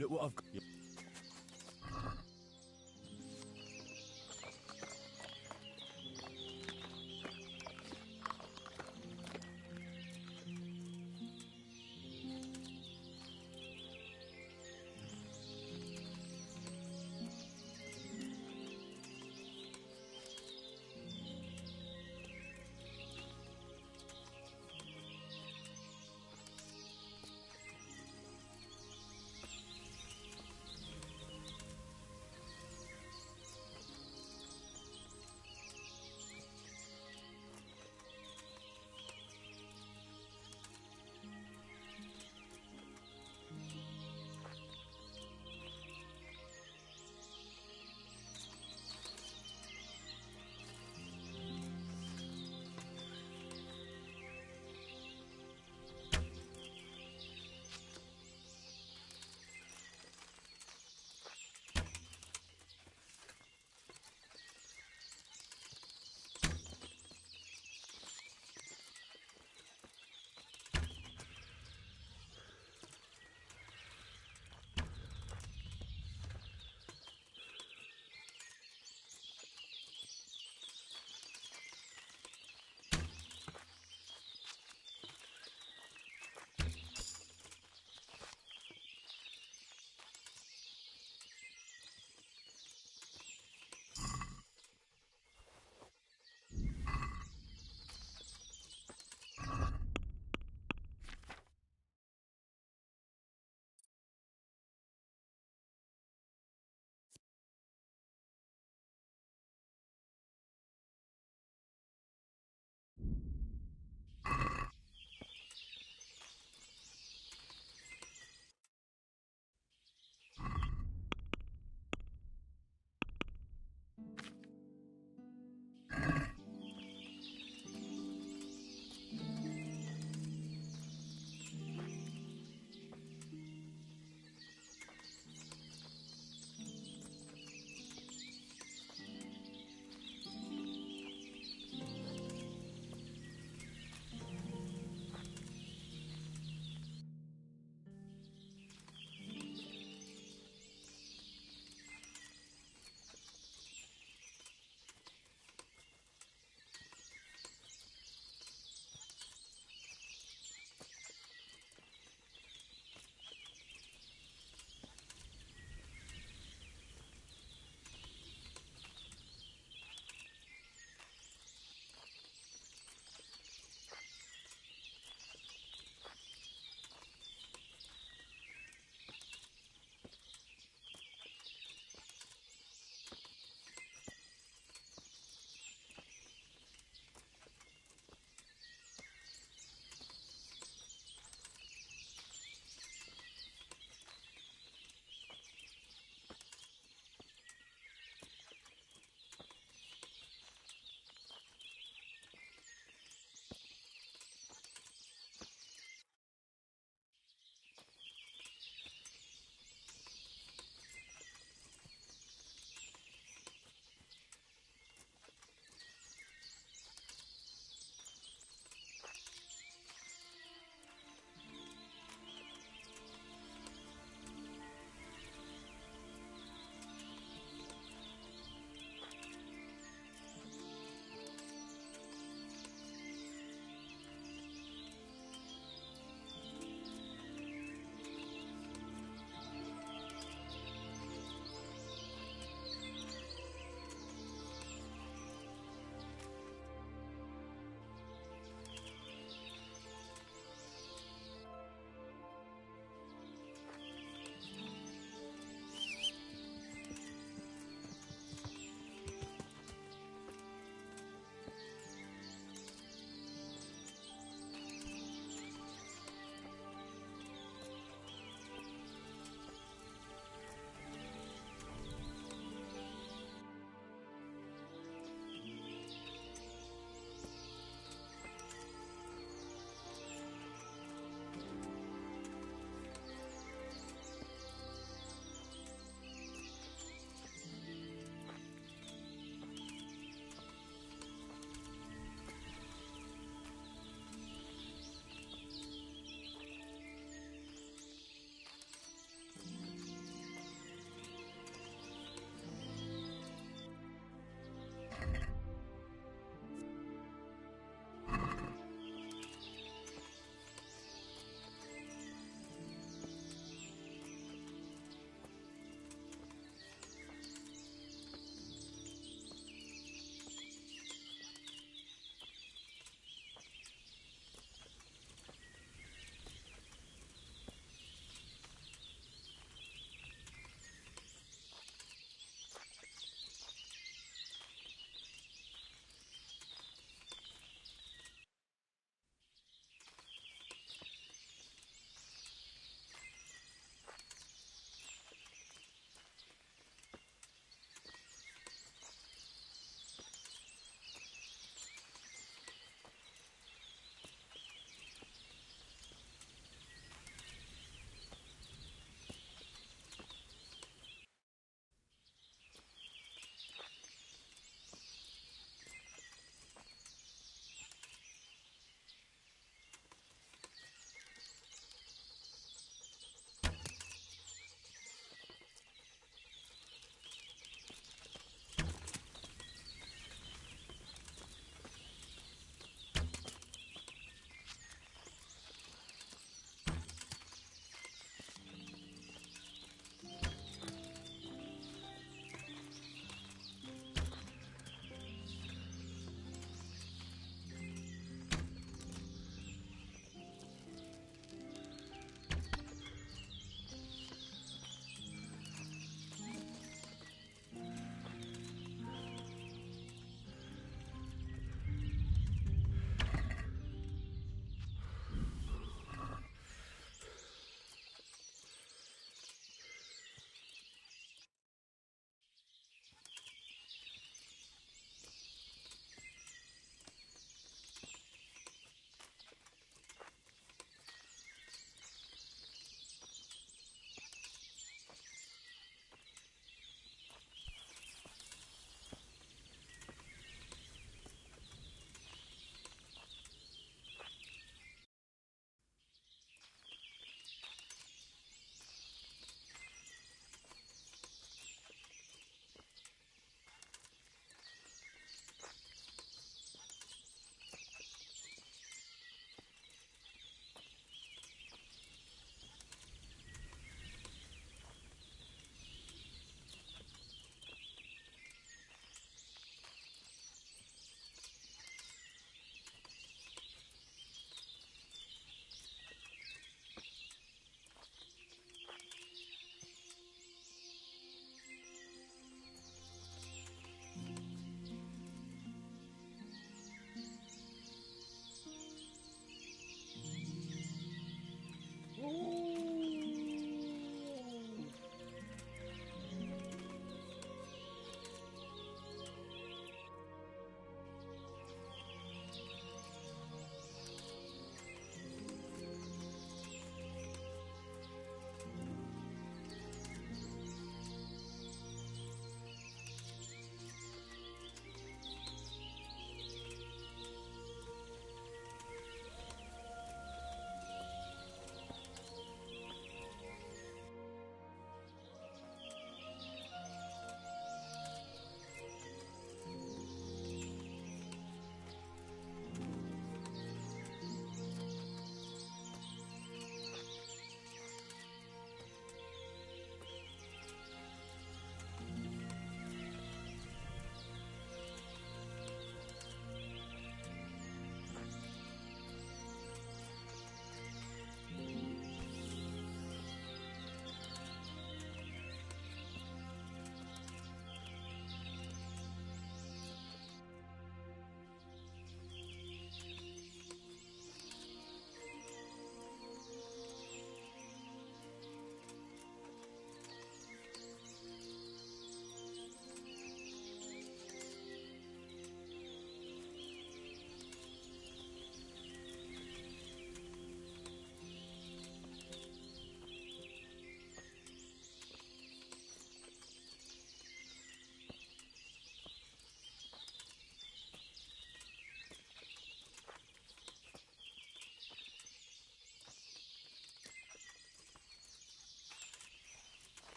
Look what I've got.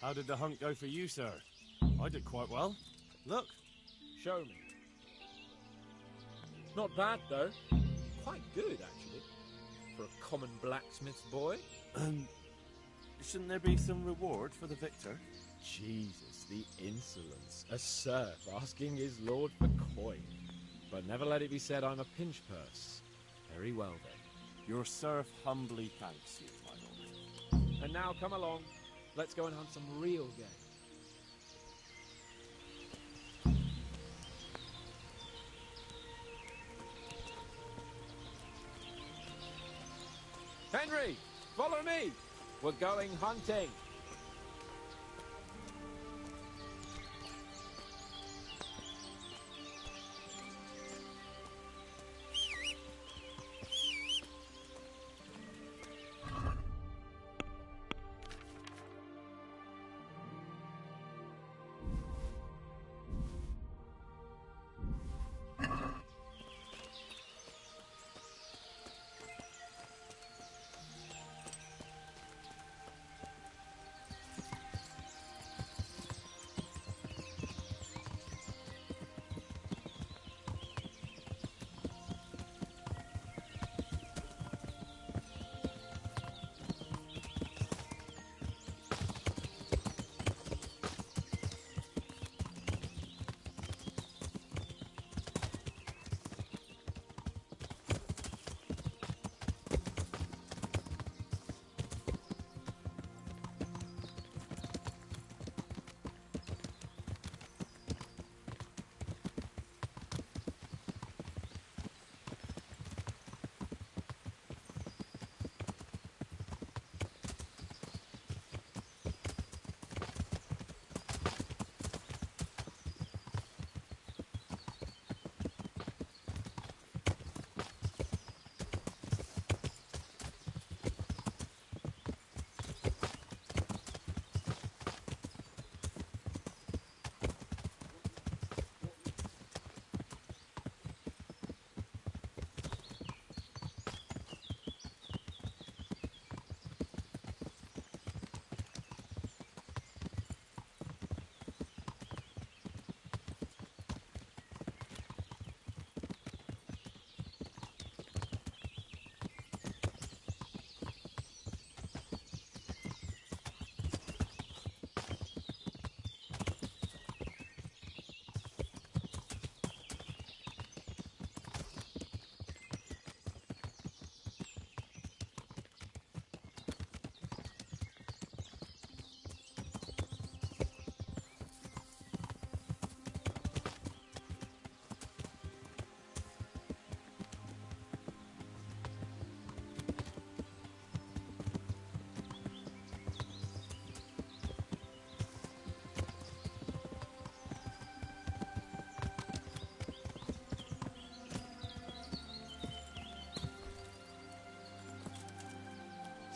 How did the hunt go for you, sir? I did quite well. Look. Show me. Not bad, though. Quite good, actually. For a common blacksmith's boy. Shouldn't there be some reward for the victor? Jesus, the insolence. A serf asking his lord for coin. But never let it be said I'm a pinch purse. Very well, then. Your serf humbly thanks you, my lord. And now, come along. Let's go and hunt some real game. Henry, follow me. We're going hunting.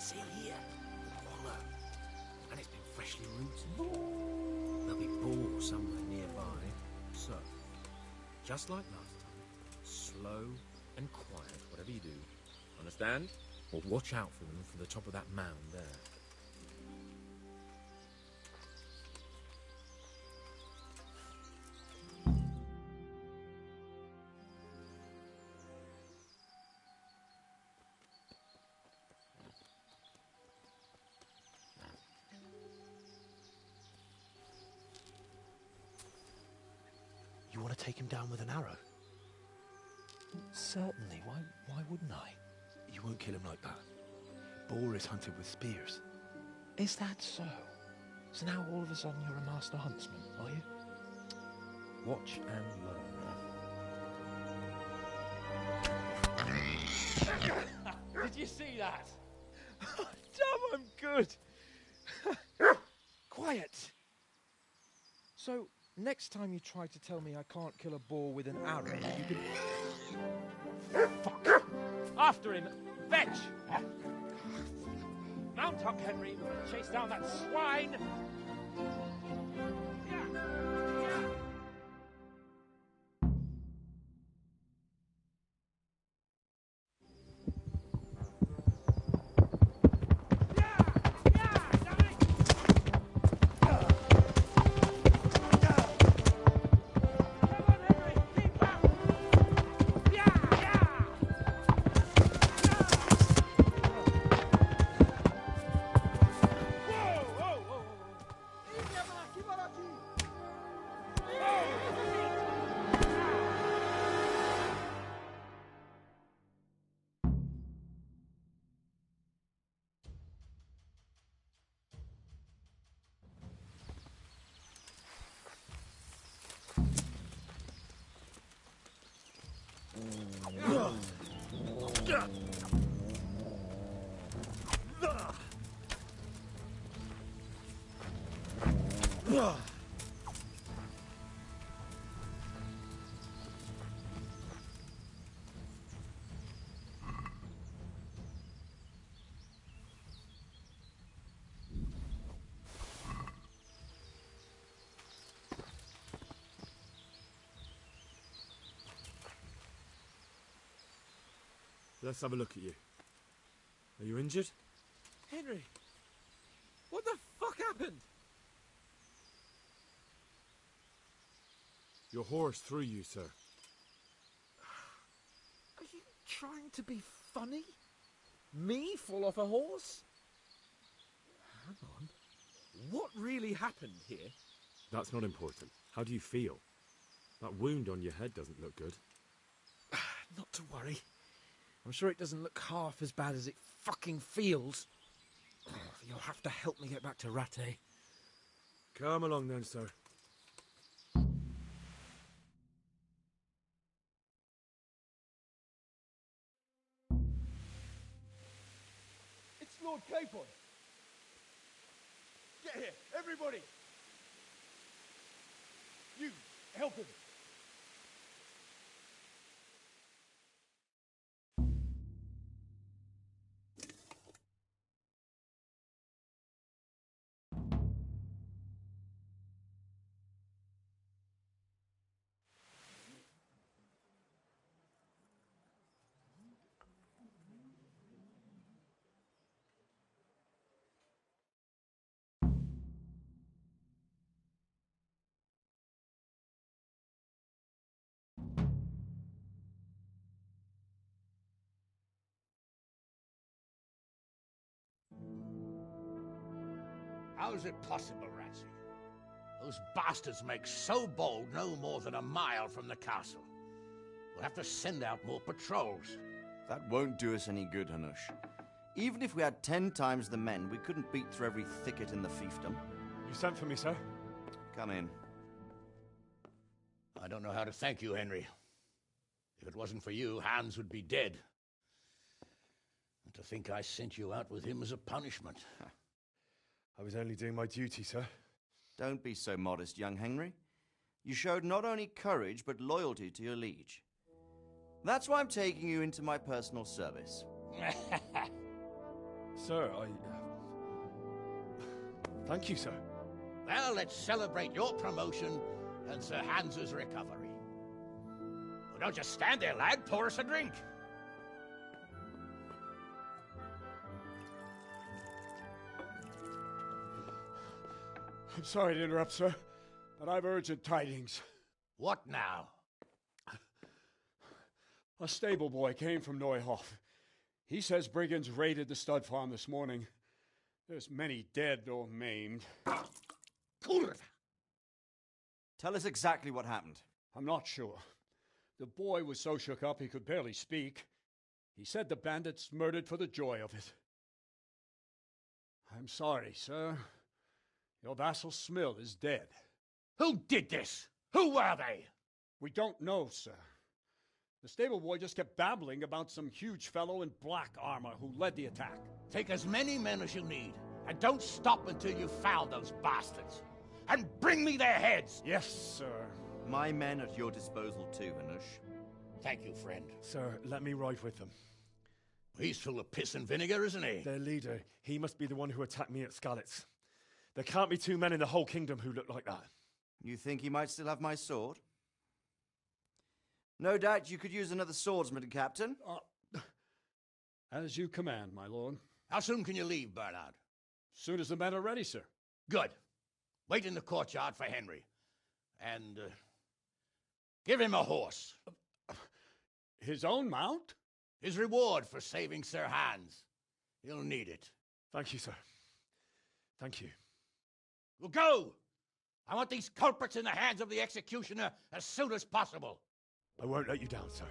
See here, wallow, and it's been freshly rooted. There'll be boar somewhere nearby. So, just like last time, slow and quiet, whatever you do. Understand? Or watch out for them from the top of that mound there. You want to take him down with an arrow? Certainly. Why wouldn't I? You won't kill him like that. Boar is hunted with spears. Is that so? So now all of a sudden you're a master huntsman, are you? Watch and learn. Did you see that? Damn, I'm good. Quiet. So, next time you try to tell me I can't kill a boar with an arrow, you can... Fuck! After him! Fetch! Mount up, Henry. We're going to chase down that swine! Let's have a look at you. Are you injured? Henry, what the fuck happened? Your horse threw you, sir. Are you trying to be funny? Me fall off a horse? Hang on. What really happened here? That's not important. How do you feel? That wound on your head doesn't look good. Not to worry. I'm sure it doesn't look half as bad as it fucking feels. You'll have to help me get back to Rattay. Come along then, sir. It's Lord Capon. Get here, everybody. You, help him. How is it possible, Ratsy? Those bastards make so bold no more than a mile from the castle. We'll have to send out more patrols. That won't do us any good, Hanush. Even if we had 10 times the men, we couldn't beat through every thicket in the fiefdom. You sent for me, sir? Come in. I don't know how to thank you, Henry. If it wasn't for you, Hans would be dead. And to think I sent you out with him as a punishment. I was only doing my duty, sir. Don't be so modest, young Henry. You showed not only courage, but loyalty to your liege. That's why I'm taking you into my personal service. Sir, thank you, sir. Well, let's celebrate your promotion and Sir Hans's recovery. Well, don't just stand there, lad. Pour us a drink. I'm sorry to interrupt, sir, but I've urgent tidings. What now? A stable boy came from Neuhof. He says brigands raided the stud farm this morning. There's many dead or maimed. Tell us exactly what happened. I'm not sure. The boy was so shook up he could barely speak. He said the bandits murdered for the joy of it. I'm sorry, sir. Your vassal Smill is dead. Who did this? Who were they? We don't know, sir. The stable boy just kept babbling about some huge fellow in black armor who led the attack. Take as many men as you need, and don't stop until you've found those bastards. And bring me their heads! Yes, sir. My men at your disposal too, Hanush. Thank you, friend. Sir, let me ride with them. He's full of piss and vinegar, isn't he? Their leader, he must be the one who attacked me at Skalitz. There can't be 2 men in the whole kingdom who look like that. You think he might still have my sword? No doubt you could use another swordsman, Captain. As you command, my lord. How soon can you leave, Bernard? Soon as the men are ready, sir. Good. Wait in the courtyard for Henry. And, give him a horse. His own mount? His reward for saving Sir Hans. He'll need it. Thank you, sir. Thank you. Well, go! I want these culprits in the hands of the executioner as soon as possible. I won't let you down, sir.